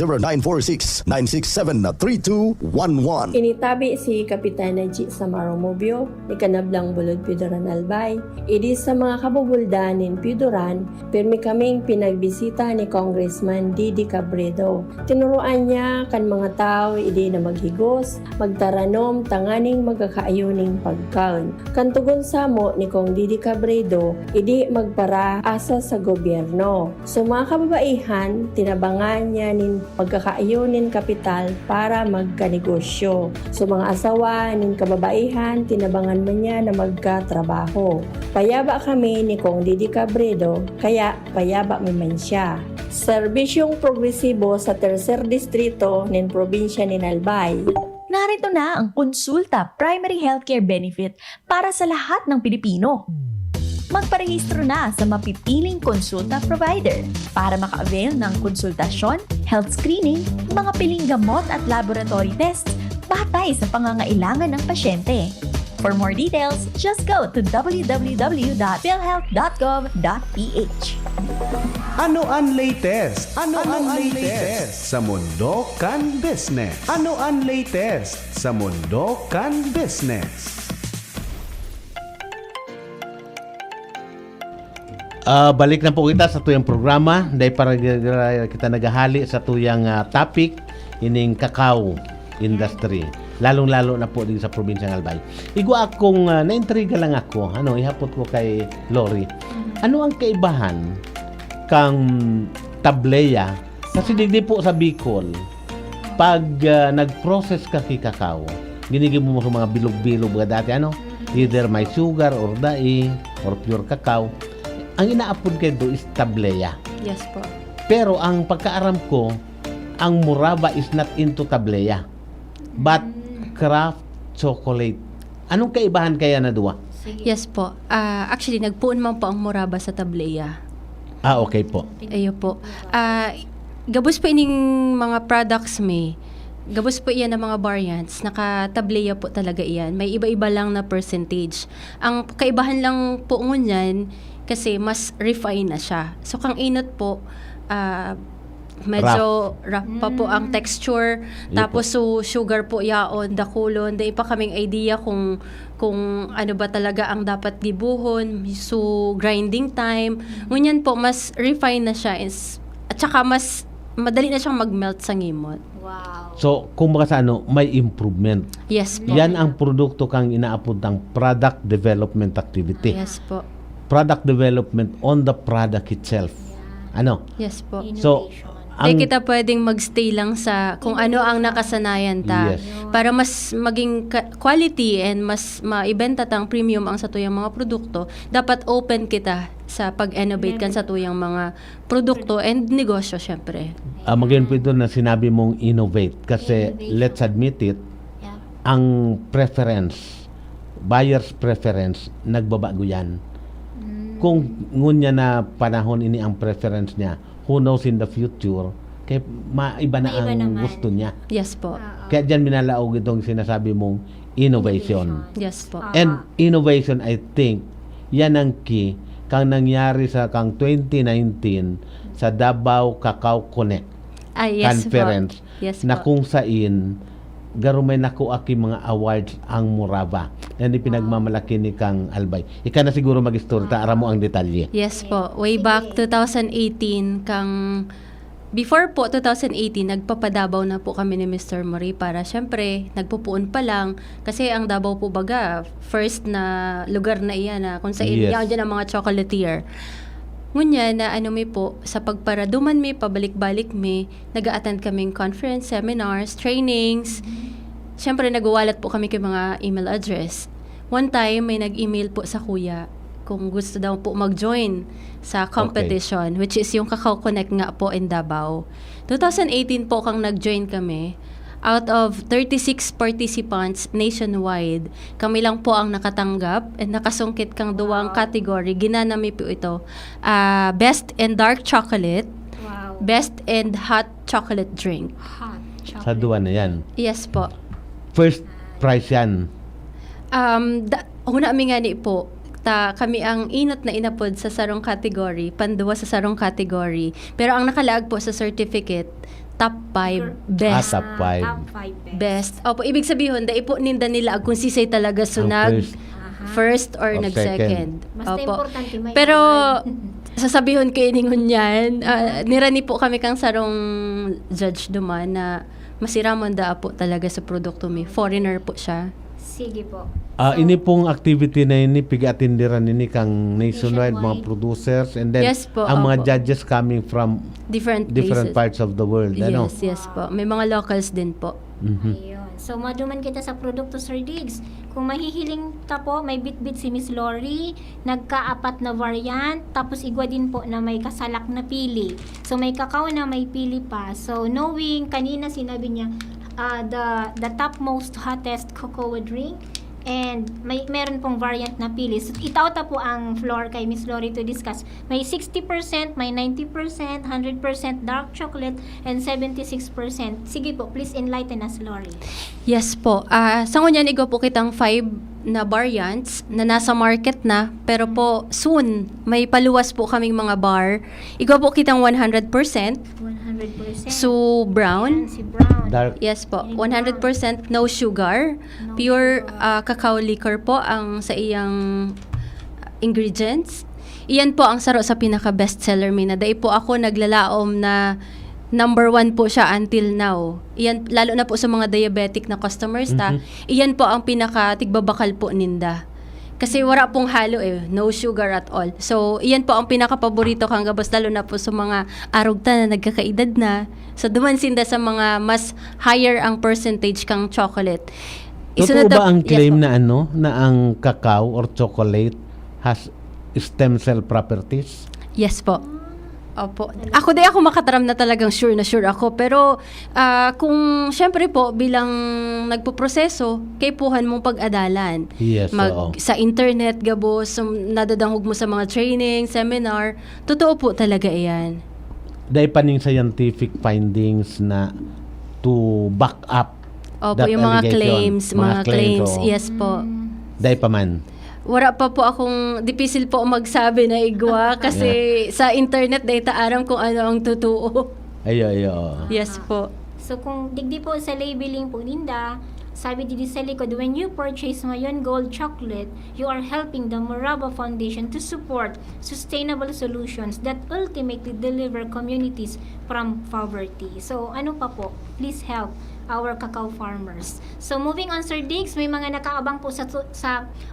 Speaker 10: 0946-967-3211.
Speaker 13: Initabi si Kapitana G. Samar Maromobio, ni Kanablang Bulod Pidoran Albay. Idi sa mga kabubuldanin Pidoran, pirmi kaming pinagbisita ni Congressman Didi Cabredo. Tinuruan niya kan mga tao idi na maghigos, magtaranom, tanganing magkakaayuning pagkaon. Kantugon samo ni Kong Didi Cabredo, idi magpara asa sa gobyerno. So mga kababaihan, tinabangan niya nin pagkakaayunin kapital para magkanegosyo. So mga asawa nin kababaihan, tinabangan man niya na magkatrabaho. Payaba kami ni Kong Didi Cabredo, kaya payaba man siya. Serbisyong progresibo sa tercer distrito nin probinsya ni Albay.
Speaker 9: Narito na ang Konsulta Primary Healthcare Benefit para sa lahat ng Pilipino. Magparehistro na sa mapipiling konsulta provider para maka-avail ng konsultasyon, health screening, mga piling gamot at laboratory tests batay sa pangangailangan ng pasyente. For more details, just go to www.philhealth.gov.ph.
Speaker 1: Ano ang latest? Ano ang latest sa mundo kan business? Ano ang latest sa mundo kan business?
Speaker 2: Balik na po kita sa tuyang programa dahil para kita naghahali sa tuyang topic ining cacao industry. Lalong-lalo na po din sa probinsya ng Albay. Igwa akong naintriga lang ako. Ihapot ko kay Lori. Ano ang kaibahan kang tableya? Kasi digdi po sa Bicol, pag nag-process ka kay cacao, ginigim mo sa mga bilog-bilog dati, either may sugar or dai or pure cacao. Ang inaapod kayo do is tableya.
Speaker 4: Yes po.
Speaker 2: Pero ang pagkaaram ko, ang Muraba is not into tableya, but craft chocolate. Anong kaibahan kaya na duwa?
Speaker 4: Yes po. Actually, nagpuon man po ang Muraba sa tableya.
Speaker 2: Okay po.
Speaker 4: Ayo po. Gabos po ining mga products may. Gabos po iyan ng mga variants. Naka-tableya po talaga iyan. May iba-iba lang na percentage. Ang kaibahan lang po ngunyan, kasi mas refine na siya. So, kang inot po, medyo rough pa po ang texture. Tapos, so, sugar po yaon, dakulon. Dahil pa kaming idea kung ano ba talaga ang dapat dibuhon. So, grinding time. Ngunyan po, mas refine na siya. At saka, mas madali na siyang mag-melt sa ngimot.
Speaker 3: Wow.
Speaker 2: So, kung baka sa may improvement.
Speaker 4: Yes po.
Speaker 2: Yan ang produkto kang inaapod ng product development activity.
Speaker 4: Yes po.
Speaker 2: Product development on the product itself.
Speaker 4: Yes po.
Speaker 2: So,
Speaker 4: Hindi kita pwedeng magstay lang sa kung ano ang nakasanayan ta.
Speaker 2: Yes.
Speaker 4: Para mas maging quality and mas maibenta tang premium ang sa tuyang mga produkto, dapat open kita sa pag-innovate kan sa tuyang mga produkto and negosyo syempre.
Speaker 2: Magayon po ito na sinabi mong innovate kasi let's admit it, ang preference, buyer's preference, nagbabago yan. Kung ngunya na panahon ini ang preference niya, who knows in the future, kaya maiba na ang gusto niya.
Speaker 4: Yes po.
Speaker 2: Kaya dyan minalaog itong sinasabi mong innovation.
Speaker 4: Yes po.
Speaker 2: And innovation, I think, yan ang key kang nangyari sa kang 2019 sa Davao Cacao Connect
Speaker 4: Yes
Speaker 2: conference
Speaker 4: po. Yes
Speaker 2: na
Speaker 4: po.
Speaker 2: kung saan garumay nakuha ki mga awards ang Muraba. Yan pinagmamalaki ni Kang Albay. Ika na siguro mag-story, taara mo ang detalye.
Speaker 4: Yes po. Way back 2018, before po 2018, nagpapadabaw na po kami ni Mr. Mori para syempre, nagpupuon pa lang. Kasi ang Davao po baga, first na lugar na iyan na kung saan yan dyan ang mga chocolatier. Ngunya na may po, sa pagparaduman may, pabalik-balik may, nag-a-attend kaming conference, seminars, trainings. Siyempre, nagwawalat po kami kay mga email address. One time, may nag-email po sa kuya kung gusto daw po mag-join sa competition, which is yung Cacao Connect nga po in Davao. 2018 po kang nag-join kami. Out of 36 participants nationwide, kami lang po ang nakatanggap and nakasungkit kang duwang category. Ginanami po ito. Best and Dark Chocolate, Best and Hot Chocolate Drink.
Speaker 3: Hot chocolate.
Speaker 2: Sa duwa na yan.
Speaker 4: Yes po.
Speaker 2: First prize yan.
Speaker 4: Una mi nga ni po, kami ang inot na inapod sa sarong category, panduwa sa sarong category. Pero ang nakalaag po sa certificate, top 5 best.
Speaker 2: Top 5.
Speaker 3: Top 5
Speaker 4: Best. Opo, ibig sabihin, dahil po ninda nila kung sisay talaga sunag first or
Speaker 2: Or
Speaker 4: nag-second.
Speaker 3: Basta importante may
Speaker 4: Pero,
Speaker 3: award.
Speaker 4: sasabihon ko iningon yan, nirani po kami kang sarong judge duman na masiramon da po talaga sa produkto mi. Foreigner po siya.
Speaker 3: Sige po.
Speaker 2: Ini pong activity na ini pigatindiran ini kang nationwide mga producers and then
Speaker 4: Yes po,
Speaker 2: ang mga
Speaker 4: opo.
Speaker 2: judges coming from
Speaker 4: Different
Speaker 2: different
Speaker 4: places.
Speaker 2: parts of the world. Ano?
Speaker 4: Yes po. May mga locals din po.
Speaker 3: Ayun. So, maduman kita sa produkto, Sir Diggs. Kung mahihiling ka po, may bit-bit si Miss Lori, nagkaapat na variant, tapos igwa din po na may kasalak na pili. So, may kakao na may pili pa. So, knowing, kanina sinabi niya, the top most hottest cocoa drink, and meron pong variant na pili. So, itauta po ang floor kay Miss Lori to discuss. May 60%, may 90%, 100% dark chocolate, and 76%. Sige po, please enlighten us, Lori.
Speaker 4: Yes po. Sa ngunyan, igo po kitang 5 na variants na nasa market na. Pero po, soon, may paluwas po kaming mga bar. Igo po kitang 100%.
Speaker 3: 100%.
Speaker 4: So, brown.
Speaker 3: Si Brown.
Speaker 2: Dark.
Speaker 4: Yes po. 100% no sugar. Pure cacao liquor po ang sa iyang ingredients. Iyan po ang saro sa pinaka-best seller mi na. Dahil po ako naglalaom na number 1 po siya until now. Iyan, lalo na po sa mga diabetic na customers iyan po ang pinaka-tigbabakal po ninda. Kasi wala pong halo no sugar at all. So, iyan po ang pinaka-paborito kang gabos, lalo na po sa mga arugta na nagkakaedad na. So, dumansinda sa mga mas higher ang percentage kang chocolate.
Speaker 2: Totoo ba ang claim
Speaker 4: Yes po.
Speaker 2: na na ang cacao or chocolate has stem cell properties?
Speaker 4: Yes po. Opo. Ako makataram na talagang sure ako. Pero kung syempre po bilang nagpoproseso, kay puhan mong pag-adalan.
Speaker 2: Yes, oo.
Speaker 4: Sa internet, gabos, nadadangog mo sa mga training, seminar, totoo po talaga iyan.
Speaker 2: Dahil paning scientific findings na to back up
Speaker 4: Opo,
Speaker 2: that
Speaker 4: yung mga
Speaker 2: allegation,
Speaker 4: claims,
Speaker 2: oo.
Speaker 4: yes po.
Speaker 2: Dahil pa man.
Speaker 4: Wala pa po akong, dipisil po magsabi na igwa kasi sa internet data aram kung ano ang totoo.
Speaker 2: Ayo.
Speaker 4: Yes po.
Speaker 3: So, kung digdi po sa labeling po ninda, sabi dito sa likod, when you purchase Mayon Gold Chocolate, you are helping the Moraba Foundation to support sustainable solutions that ultimately deliver communities from poverty. So, ano pa po? Please help our cacao farmers. So, moving on, Sir Diggs, may mga nakaabang po sa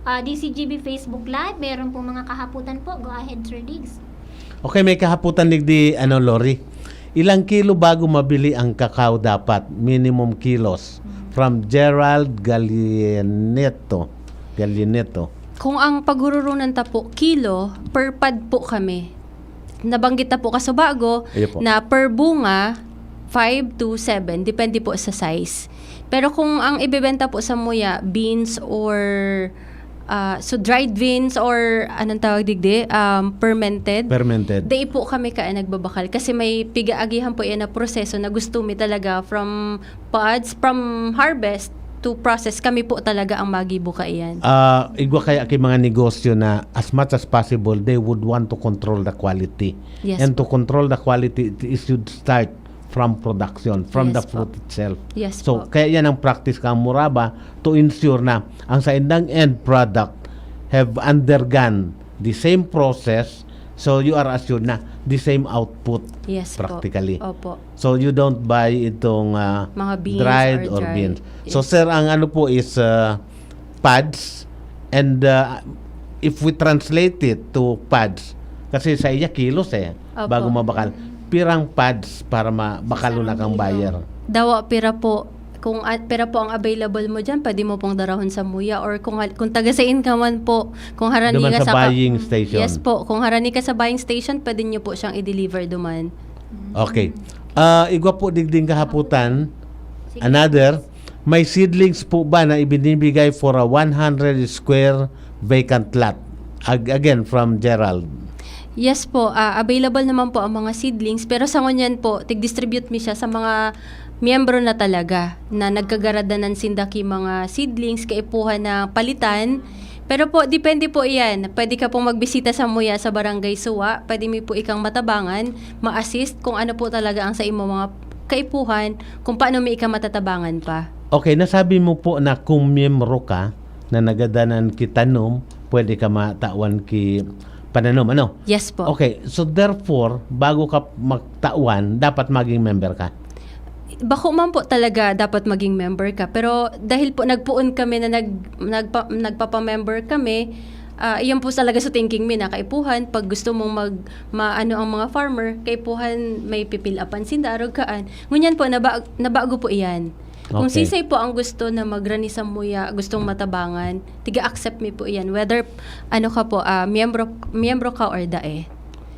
Speaker 3: DCGB Facebook Live. Meron po mga kahaputan po. Go ahead, Sir Diggs.
Speaker 2: Okay, may kahaputan digdi Lori. Ilang kilo bago mabili ang cacao dapat? Minimum kilos. From Gerald Gallineto.
Speaker 4: Kung ang paghururunan ta po, kilo, per pad po kami. Nabanggit na po kasabago na per bunga, 5 to 7, depende po sa size. Pero kung ang ibebenta po sa muya, beans or so dried beans or anong tawag digdi, fermented. Di po kami nagbabakal kasi may pigaagihan po yan na proseso na gusto mi talaga from pods, from harvest to process. Kami po talaga ang magibuka iyan.
Speaker 2: Igwa kaya kay mga negosyo na as much as possible, they would want to control the quality.
Speaker 4: Yes,
Speaker 2: and to control the quality, it should start from production, from
Speaker 4: Yes,
Speaker 2: the fruit itself.
Speaker 4: Yes
Speaker 2: So,
Speaker 4: po.
Speaker 2: kaya yan ang practice ka Moraba to ensure na ang sa endang end product have undergone the same process, so you are assured na the same output
Speaker 4: Yes
Speaker 2: practically.
Speaker 4: po. Opo.
Speaker 2: So, you don't buy itong
Speaker 4: Mga beans
Speaker 2: dried
Speaker 4: or
Speaker 2: or
Speaker 4: dried.
Speaker 2: beans.
Speaker 4: Yes.
Speaker 2: So, sir, ang po is pads, and if we translate it to pads, kasi sa iya kilos
Speaker 4: Opo.
Speaker 2: bago mabakal, pirang pads para mabakalo na kang buyer.
Speaker 4: Dawa pira po. Kung pera po ang available mo dyan, pwede mo pong darahon sa muya or kung taga sa man po, kung harani
Speaker 2: Duman
Speaker 4: ka
Speaker 2: sa buying station.
Speaker 4: Yes po, kung harani ka sa buying station, pwede nyo po siyang i-deliver duman.
Speaker 2: Okay. Igwa po digding kahaputan. Another, may seedlings po ba na ibinibigay for a 100 square vacant lot? Again, from Gerald.
Speaker 4: Yes po, available naman po ang mga seedlings, pero sa ngunyan po, tig-distribute mi siya sa mga miyembro na talaga na nagkagaradanan sindaki mga seedlings, kaipuhan na palitan. Pero po, depende po iyan. Pwede ka pong magbisita sa muya sa Barangay Suwa, pwede mi po ikang matabangan, ma-assist kung ano po talaga ang sa imo mga kaipuhan kung paano may ikamatabangan pa.
Speaker 2: Okay, nasabi mo po na kung miyembro ka na nagadanan kitanom, pwede ka matawan ki pananom, ano?
Speaker 4: Yes po.
Speaker 2: Okay, so therefore, bago ka magtawan, dapat maging member ka.
Speaker 4: Bako man po talaga dapat maging member ka. Pero dahil po nagpuon kami na nagpapamember kami, iyon po talaga sa thinking mi na kaipuhan, pag gusto mong maano ang mga farmer, kaipuhan may pipilapan sindarog kaan. Ngunyan po, nabago po iyan. Kung
Speaker 2: Okay.
Speaker 4: sisay po ang gusto na magrani sa muya, gustong matabangan, tiga-accept mi po iyan. Whether, ano ka po, miyembro ka or dae.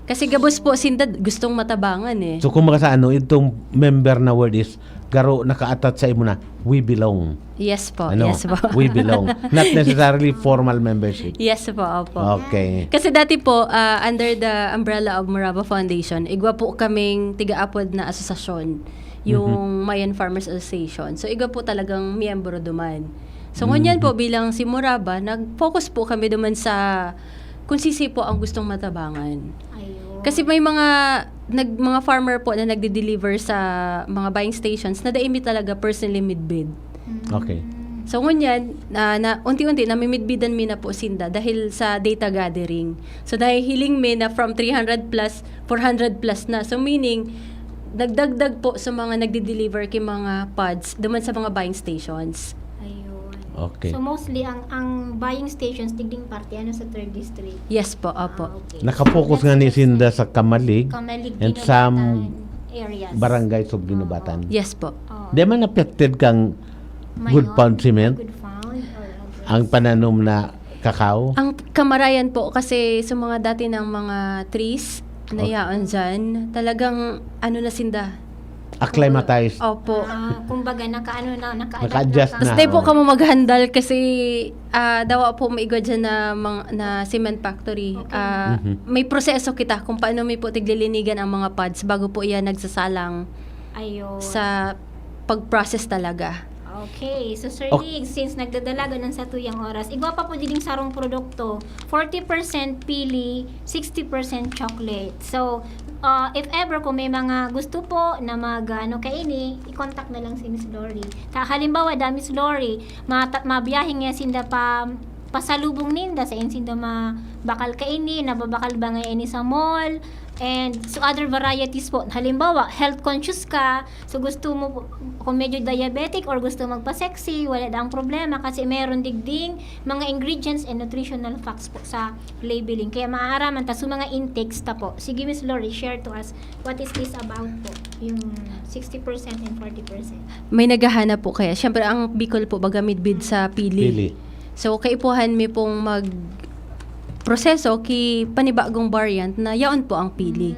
Speaker 4: Kasi gabos po, sinda gustong matabangan eh.
Speaker 2: So kung sa ano, itong member na word is, garo nakaatat sa imo na, we belong.
Speaker 4: Yes po,
Speaker 2: Ano?
Speaker 4: yes po.
Speaker 2: We belong. Not necessarily formal membership.
Speaker 4: Yes po, opo.
Speaker 2: Okay.
Speaker 4: Kasi dati po, under the umbrella of Moraba Foundation, igwa po kaming tiga-apod na asosasyon, yung Mayan Farmers Association. So, igwa po talagang miyembro duman. So, ngunyan po bilang si Moraba, nag-focus po kami duman sa kung sisi po ang gustong matabangan. Kasi may mga farmer po na nagde-deliver sa mga buying stations na daimi talaga personally midbid.
Speaker 2: Okay.
Speaker 4: So ngunyan, na unti-unti namimidbidan mi na po sinda dahil sa data gathering. So dahil hiling mi na from 300 plus, 400 plus na. So meaning, nagdagdag po sa mga nagde-deliver kay mga pods duman sa mga buying stations.
Speaker 2: Okay.
Speaker 3: So mostly ang buying stations tigding party ano sa 3rd district.
Speaker 4: Yes po, opo.
Speaker 3: Okay.
Speaker 2: Nakapokus nga ni Sinda sa Kamalig
Speaker 3: Kamalig,
Speaker 2: and
Speaker 3: Ginubatan
Speaker 2: some
Speaker 3: areas.
Speaker 2: barangays of Ginubatan.
Speaker 4: Yes po.
Speaker 2: Di man affected kang good pound cement,
Speaker 3: Good found or
Speaker 2: ang pananom na kakao?
Speaker 4: Ang kamarayan po kasi sa mga dati ng mga trees na yaon dyan, talagang ano na sinda.
Speaker 2: Acclimatized.
Speaker 4: Opo.
Speaker 3: kumbaga
Speaker 2: Naka-adjust na.
Speaker 4: Stay po kamo maghandal kasi dawa po maigwa dyan na cement factory. May proseso kita kung paano may po tiglilinigan ang mga pods bago po iyan nagsasalang sa pag-process talaga.
Speaker 3: Okay, so Sir Lig, since nagdadalaga ng sa tuyang oras, igwa pa po ding sarong produkto, 40% pili, 60% chocolate. So, if ever kung may mga gusto po na kaini, i-contact na lang si Miss Lori. Halimbawa, Miss Lori, mabiyahe nga sinda pasalubong ninda sa insinda bakal kaini, nababakal ba nga ini sa mall, and so other varieties po. Halimbawa, health conscious ka, so gusto mo, kung medyo diabetic or gusto magpa-sexy, wala daang problema kasi meron digding mga ingredients and nutritional facts po sa labeling. Kaya maaaraman ta sa mga intakes ta po. Sige Miss Lori, share to us what is this about po, yung 60% and 40%.
Speaker 4: May naghahanap po kaya. Siyempre, ang Bicol po baga midbid sa pili. So, kaipuhan mi pong proseso ki panibagong variant na yaon po ang pili.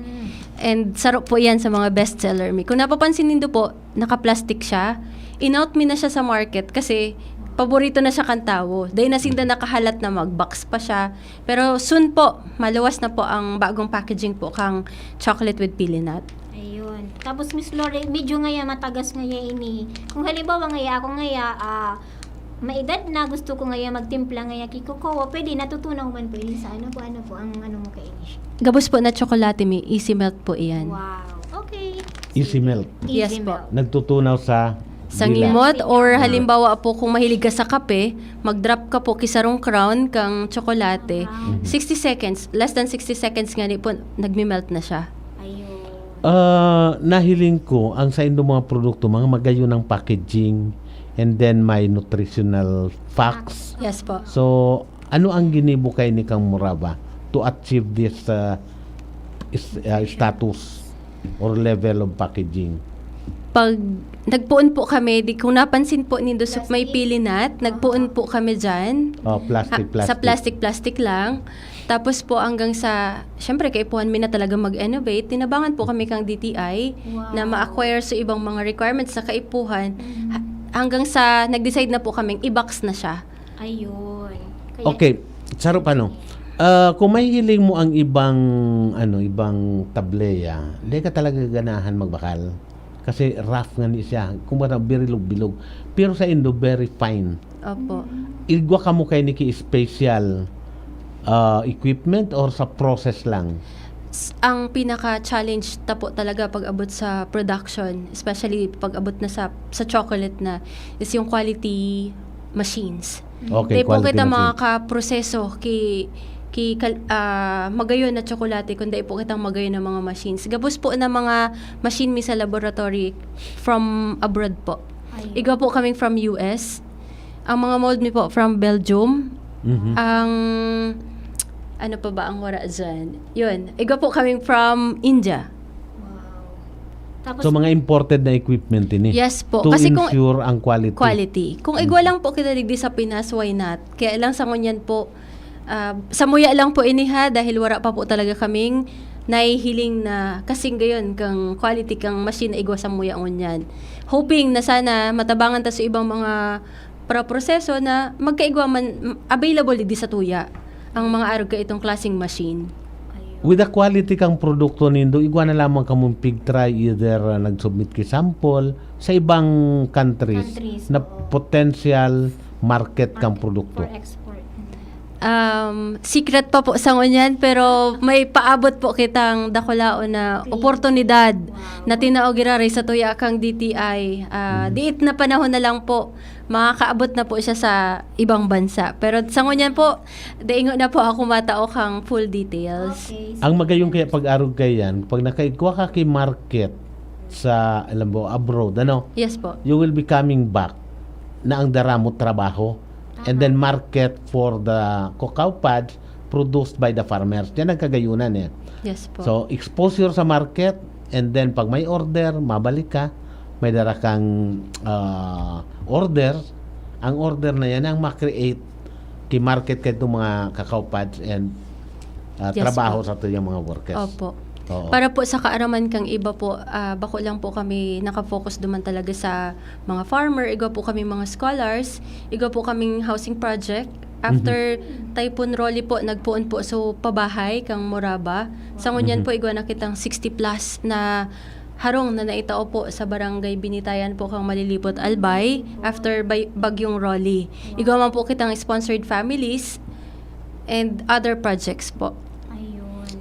Speaker 4: And sarap po yan sa mga bestseller mi. Kung napapansin nindo po, naka-plastic siya. In-out mi na siya sa market kasi paborito na siya kantawo. Dahil nasinda nakahalat na mag-box pa siya. Pero soon po, maluwas na po ang bagong packaging po kang chocolate with pili nut.
Speaker 3: Ayun. Tapos Miss Lori, medyo ngaya matagas ngaya ini. Kung halimbawa ngaya ako ngaya, maedad na gusto ko ngaya magtimpla ngaya kikokowa, pwede natutunaw man po sa ano po ang ano mo kainish.
Speaker 4: Gabos po na tsokolate mi, easy melt po iyan.
Speaker 3: Wow. Okay.
Speaker 2: Easy melt.
Speaker 4: Yes po.
Speaker 2: Nagtutunaw sa
Speaker 4: Sangimot or halimbawa po kung mahilig ka sa kape, mag-drop ka po kisarong crown kang tsokolate. 60 seconds, less than 60 seconds nga ni po, nagmi-melt na siya.
Speaker 2: Nahiling ko ang sa inyong mga produkto, mga magayon ng packaging and then may nutritional facts.
Speaker 4: Yes po.
Speaker 2: So, ano ang ginibukay ni Kang Moraba to achieve this status or level of packaging?
Speaker 4: Pag nagpuon po kami, kung napansin po nindo may pili nut, nagpuon po kami dyan.
Speaker 2: Plastic.
Speaker 4: Sa plastic lang. Tapos po hanggang sa, syempre kaipuhan mi na talaga mag-innovate, tinabangan po kami kang DTI na ma-acquire sa ibang mga requirements sa kaipuhan. Hanggang sa nag-decide na po kaming i-box na siya.
Speaker 3: Ayun.
Speaker 2: Okay, saro paano? Kung may hiling mo ang ibang tableya, hindi ka talaga ganahan magbakal. Kasi rough nga ni siya. Kumbaga, bilog-bilog. Pero sa Indo, very fine.
Speaker 4: Opo.
Speaker 2: Igwa ka mo kay Niki special equipment or sa process lang?
Speaker 4: ang pinaka-challenge ta po talaga pag abot sa production, especially pag abot na sa chocolate na, is yung quality machines.
Speaker 2: Okay,
Speaker 4: Di po
Speaker 2: quality
Speaker 4: kita
Speaker 2: machine.
Speaker 4: makakaproseso magayon na tsokolate kundi po kitang magayon ng mga machines. Gabos po na mga machine mi sa laboratory from abroad po. Igwa po coming from US. Ang mga mold mi po from Belgium. Ang ano pa ba ang wala dyan? Yun. Igwa po coming from India.
Speaker 3: Tapos,
Speaker 2: So mga imported na equipment ini.
Speaker 4: Yes po.
Speaker 2: To
Speaker 4: Kasi kung
Speaker 2: ensure ang quality.
Speaker 4: Kung igwa lang po kita digdi sa Pinas, why not? Kaya lang sa ngunyan po, sa muya lang po iniha dahil wala pa po talaga kaming nahihiling na kasing gayon kang quality kang machine na igwa sa muya ngunyan. Hoping na sana matabangan ta sa ibang mga proseso na magkaigwa man available digdi sa tuya ang mga arog ka itong klaseng machine.
Speaker 2: With the quality kang produkto nindo, igwa na lamang kamong pig-try either nag-submit ki sample sa ibang countries na potential market kang produkto.
Speaker 3: for export.
Speaker 4: Secret pa po sa ngunyan, pero may paabot po kitang dakulao na oportunidad na tinaogiraray sa tuya kang DTI. Diit na panahon na lang po, makakaabot na po siya sa ibang bansa. Pero sa ngunyan po, daingo na po ako matao kang full details.
Speaker 2: Ang magayong kaya pag-arog kayan, pag nakaigwa ka kay market sa, alam mo, abroad, ano?
Speaker 4: Yes po.
Speaker 2: You will be coming back na ang daramo trabaho and then market for the cacao pods produced by the farmers. Yan ang kagayunan eh.
Speaker 4: Yes po.
Speaker 2: So, exposure sa market and then pag may order, mabalik ka, may dara kang order. Ang order na yan ang makreate kay market kay itong mga cacao pods and
Speaker 4: Yes
Speaker 2: trabaho
Speaker 4: po.
Speaker 2: sa ito yung mga workers.
Speaker 4: Opo.
Speaker 2: Oo.
Speaker 4: Para po sa kaaraman kang iba po, bako lang po kami nakafocus duman talaga sa mga farmer, iga po kami mga scholars, iga po kaming housing project. After Typhoon Rolly po, nagpuon po so pabahay kang Moraba. Sa ngunyan po, igwa na kitang 60 plus na harong na naitao po sa barangay Binitayan po kang Malilipot Albay after bagyong Rolly. Igwa man po kitang sponsored families and other projects po.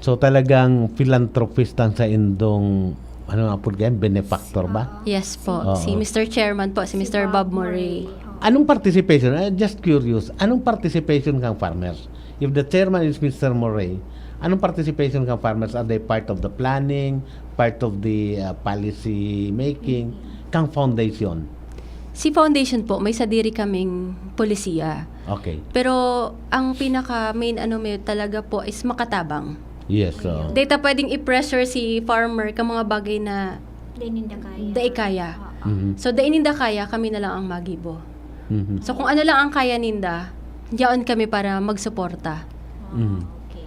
Speaker 2: So talagang philanthropist ang sa indong ano nga po ganyan, benefactor ba?
Speaker 4: Yes po.
Speaker 2: Oo.
Speaker 4: Si Mr. Chairman po, si Mr. Bob Murray.
Speaker 2: Anong participation? Just curious, anong participation kang farmers? If the chairman is Mr. Murray, anong participation kang farmers? Are they part of the planning, part of the policy making, kang foundation?
Speaker 4: Si foundation po, may sadiri kaming polisiya.
Speaker 2: Okay.
Speaker 4: Pero ang pinaka main may talaga po is makatabang.
Speaker 2: Yes. So.
Speaker 4: Data pwedeng i-pressure si farmer ka mga bagay na
Speaker 3: Dainin na kaya.
Speaker 4: dai kaya. So dainin kaya, kami na lang ang magibo. So kung ano lang ang kaya ninda, diyan kami para magsuporta.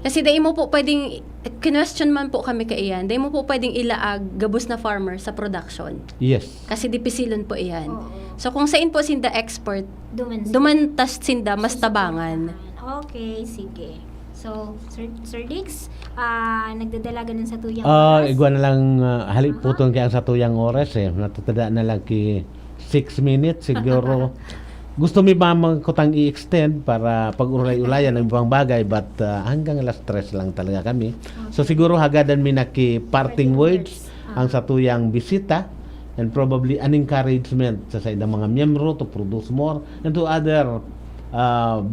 Speaker 4: Kasi dai mo po pwedeng question man po kami kaiyan. Dai mo po pwedeng ilaag gabos na farmer sa production.
Speaker 2: Yes.
Speaker 4: Kasi dipisilon po iyan. So kung sain po sinda expert,
Speaker 3: Duman
Speaker 4: dumantas sinda mas tabangan.
Speaker 3: Okay, sige. So, Sir Dix, nagdadalaga ng sa tuyang
Speaker 2: Igwa na lang haliputon kaya ang sa tuyang oras eh. Natutada na lang ki 6 minutes siguro. Gusto mi ba magkutang i-extend para pag-ulay-ulayan ng ibang bagay but hanggang alas 3 lang talaga kami. So siguro hagadan mi na ki parting words ang sa tuyang bisita and probably an encouragement sa mga miyembro to produce more and to other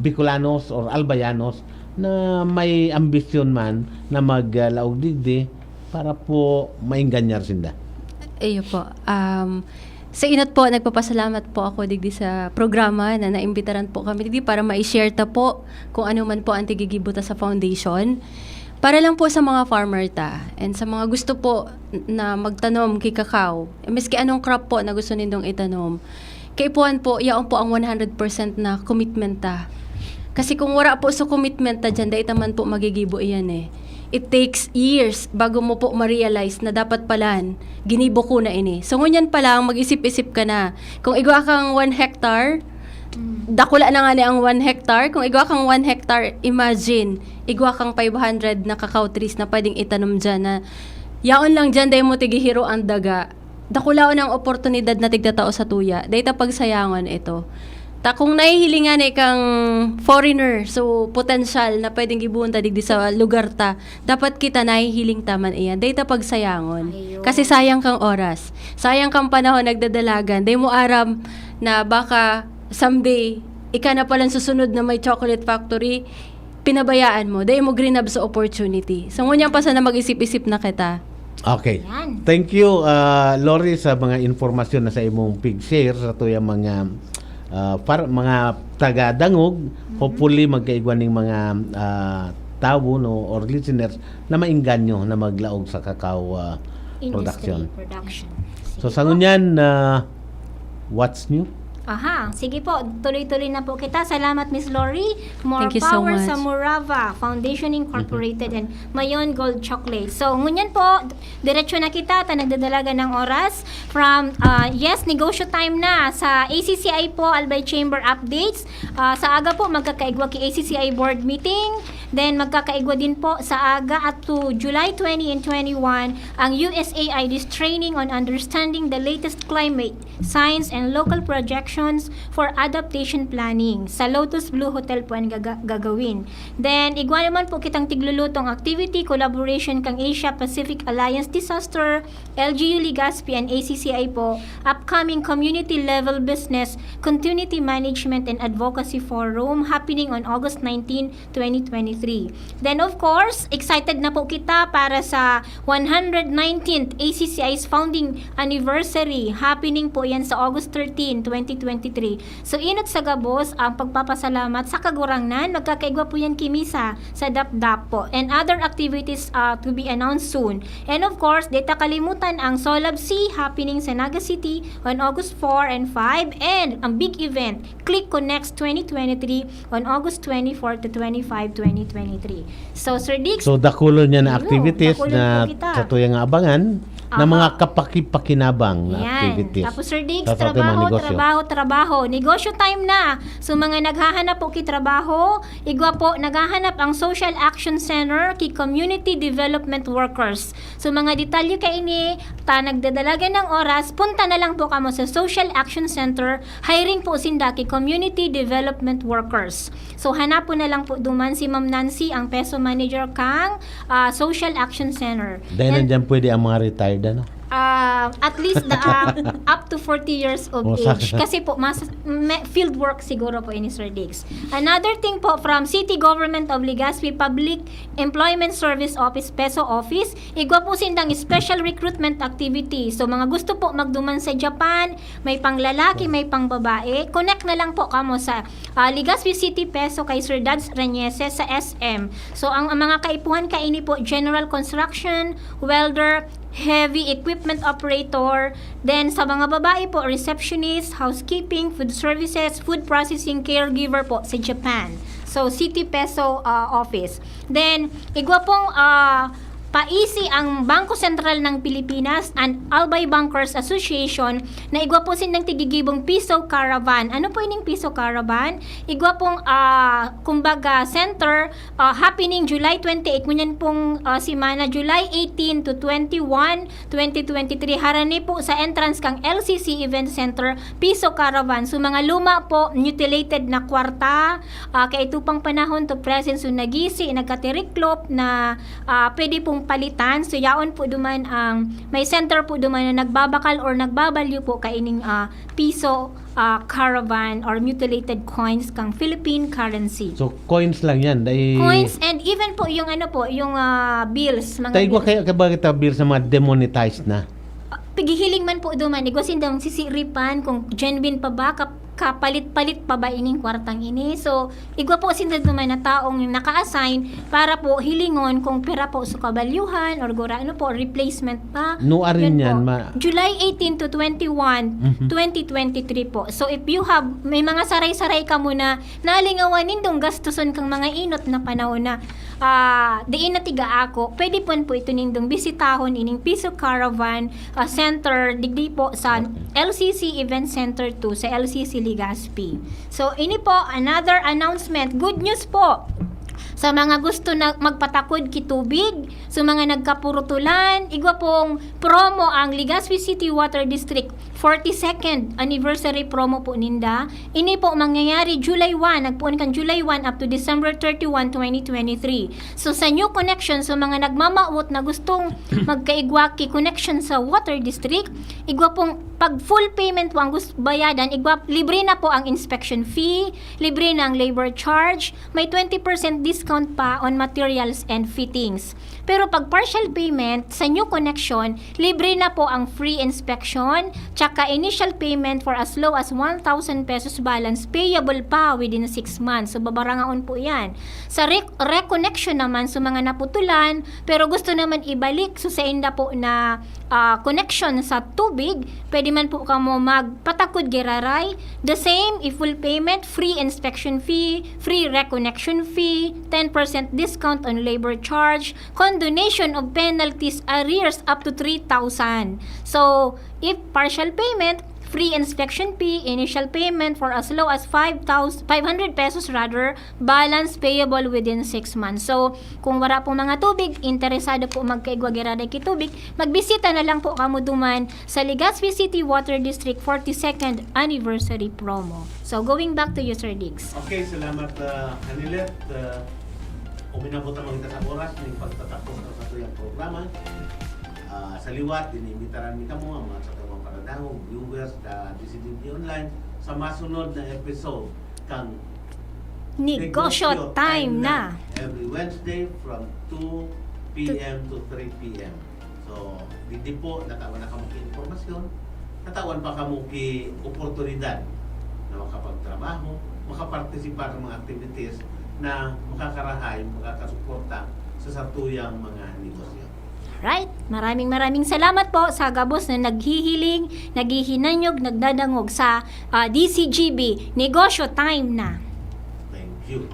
Speaker 2: Bicolanos or Albayanos na may ambisyon man na maglaog digdi para po mainganyar sinda.
Speaker 4: Iyo po. Sa inot po, nagpapasalamat po ako digdi sa programa na naimbitaran po kami digdi para ma-share ta po kung ano man po ang tigigibuta sa foundation. Para lang po sa mga farmer ta and sa mga gusto po na magtanom kay kakao. Miski anong crop po na gusto nindong itanom. Kaipuan po, yaon po ang 100% na commitment ta. Kasi kung wala po sa commitment ta dyan, dahil taman po magigibo iyan eh. It takes years bago mo po ma-realize na dapat palan, ginibo ko na ini. So ngunyan pa lang, mag-isip-isip ka na. Kung igwa kang 1 hectare, dakula na nga ni ang 1 hectare. Kung igwa kang 1 hectare, imagine, igwa kang 500 na cacao trees na pwedeng itanom dyan na yaon lang dyan, dahil mo tigihiro ang daga. Dakulaon ang oportunidad na tigdatao sa tuya. Dahil pagsayangon ito. Ta kung nahihilingan kang foreigner, so potential na pwedeng gibunta digdi sa lugar ta, dapat kita nahihiling taman iyan. Data pagsayangon. Kasi sayang kang oras. Sayang kang panahon nagdadalagan. Day mo aram na baka someday, ika na palang susunod na may chocolate factory, pinabayaan mo. Day mo green up sa opportunity. So ngunyan pa sana mag-isip-isip na kita.
Speaker 2: Okay.
Speaker 3: Yan.
Speaker 2: Thank you, Lori, sa mga informasyon na sa imong pig-share sa tuyang mga mga taga-dangog. Hopefully, magkaigwan ng mga tao no, or listeners na mainganyo na maglaog sa cacao production. So, sa ngunyan, what's new?
Speaker 3: Aha, sige po, tuloy-tuloy na po kita. Salamat, Miss Lori. More
Speaker 4: Thank you so
Speaker 3: power
Speaker 4: much.
Speaker 3: sa Morava Foundation Incorporated and Mayon Gold Chocolate. So, ngunyan po, diretso na kita, nagdadalaga ng oras from, yes, negosyo time na sa ACCI po, Albay Chamber updates. Sa aga po, magkakaigwa ki ACCI board meeting. Then, magkakaigwa din po sa aga at to July 20 and 21 ang USAID's Training on Understanding the Latest Climate, Science, and Local Projections for Adaptation Planning. Sa Lotus Blue Hotel po ang gagawin. Then, igwa naman po kitang tiglulutong activity, collaboration kang Asia Pacific Alliance Disaster, LGU Legazpi, and ACCI po, upcoming community level business, continuity management, and advocacy forum happening on August 19, 2023. Then, of course, excited na po kita para sa 119th ACCI's founding anniversary. Happening po yan sa August 13, 2023. So, inot sa gabos ang pagpapasalamat sa kagurangnan. Magkakaigwa po yan kimisa sa DAP-DAP po. And other activities to be announced soon. And of course, data kalimutan ang Solab C happening sa Naga City on August 4 and 5. And ang big event, Click Connects 2023 on August 24 to 25, 2023. So, Sir Dix,
Speaker 2: So, dakulo niya na activities
Speaker 3: dakulo
Speaker 2: na
Speaker 3: po kita.
Speaker 2: sa tuyang abangan na mga kapakipakinabang na
Speaker 3: yan.
Speaker 2: activities.
Speaker 3: Tapos Sir Diggs,
Speaker 2: sa ating mga negosyo.
Speaker 3: Negosyo time na. So mga naghahanap po ki trabaho, igwa po naghahanap ang Social Action Center ki Community Development Workers. So mga detalye kay ini, nagdadalaga ng oras, punta na lang po kamo sa Social Action Center, hiring po sinda ki Community Development Workers. So hanap po na lang po duman si Ma'am Nancy, ang peso manager kang Social Action Center.
Speaker 2: Dahil
Speaker 3: And,
Speaker 2: nandyan pwede ang mga retired, ano?
Speaker 3: at least up to 40 years of age. Kasi po, field work siguro po ini Sir Diggs. Another thing po from City Government of Legazpi Public Employment Service Office, PESO Office, igwa po sindang special recruitment activity. So, mga gusto po magduman sa Japan, may pang lalaki, may pang babae, connect na lang po kamo sa Legazpi City PESO kay Sir Dads Reñeses sa SM. So, ang mga kaipuhan kaini po, general construction, welder, heavy equipment operator, then sa mga babae po, receptionist, housekeeping, food services, food processing, caregiver po sa Japan. So, City Peso office. Then, igwa pong paisi ang Bangko Sentral ng Pilipinas and Albay Bankers Association na igwa po silang tigigibong Piso Caravan. Ano po ining Piso Caravan? Igwa pong kumbaga center happening July 28. Ngunyan pong simana July 18 to 21, 2023. Harani po sa entrance kang LCC Event Center, Piso Caravan. So mga luma po, mutilated na kwarta, kay itupang panahon to present so nagisi, nagkatiriklop na pwede pong palitan. So yaon po duman ang may center po duman na nagbabakal or nagbabalyo po kaining piso caravan or mutilated coins kang Philippine currency.
Speaker 2: So coins lang yan.
Speaker 3: Coins and even po yung ano po, yung bills, mga
Speaker 2: Tayo
Speaker 3: bills.
Speaker 2: kaya kabagit bills sa mga demonetized na.
Speaker 3: Pigihiling man po duman, igwasin daw sisiripan kung genuine pa ba, kapalit-palit pa ba ining kwartang ini. So, igwa po sinda duman na taong naka-assign para po hilingon kung pera po sa kabalyuhan or gura, ano po, replacement pa.
Speaker 2: Nuarin yan.
Speaker 3: July 18 to 21, 2023 po. So, if you have, may mga saray-saray ka muna, nalingawan nindong gastuson kang mga inot na panahon na diin na tiga ako, pwede po ito nindong bisitahon ining Piso Caravan Center, digdi po sa LCC Event Center 2 sa LCC Legazpi. So, ini po, another announcement. Good news po sa mga gusto na magpatakod kitubig, sa mga nagkapurutulan, igwa pong promo ang Legazpi City Water District 42nd anniversary promo po ninda. Ini po mangyayari July 1, nagpuon kan July 1 up to December 31, 2023. So sa new connection, so mga nagmamaot na gustong magkaigwaki connection sa water district, igwa pong pag full payment po ang bayadan, igwa, libre na po ang inspection fee, libre na ang labor charge, may 20% discount pa on materials and fittings. Pero pag partial payment sa new connection, libre na po ang free inspection, tsaka initial payment for as low as 1,000 pesos balance payable pa within 6 months. So babarangaon po yan. Sa reconnection naman, so mga naputulan, pero gusto naman ibalik, so sa inda po na connection sa tubig, pwede man po kamo magpatakod giraray. The same, if full payment, free inspection fee, free reconnection fee, 10% discount on labor charge, condonation of penalties arrears up to 3,000. So, if partial payment, free inspection fee, initial payment for as low as 500 pesos rather, balance payable within 6 months. So, kung wala po mga tubig, interesado po magkaigwagiraday kitubig, magbisita na lang po kamo duman sa Legazpi City Water District 42nd Anniversary Promo. So, going back to you, Sir Diggs.
Speaker 2: Okay, salamat Anilet. Uminabot naman kita sa oras ng pagtatapos ng satuyang programa. Sa liwat, inimbitaran kita mo ang mga katawang paradangog, viewers na DCDB Online sa masunod na episode kang
Speaker 3: Negosyo Time na.
Speaker 2: Every Wednesday from 2 p.m. to 3 p.m. So, hindi po natawan na kamuki informasyon, natawan pa kamuki oportunidad na makapagtrabaho, makapartisipar ng mga activities na makakarahay, makakasuporta sa satuyang mga negosyo.
Speaker 3: Right? Maraming salamat po sa gabos na naghihiling, naghihinanyog, nagdadangog sa DCGB. Negosyo Time na.
Speaker 2: Thank you.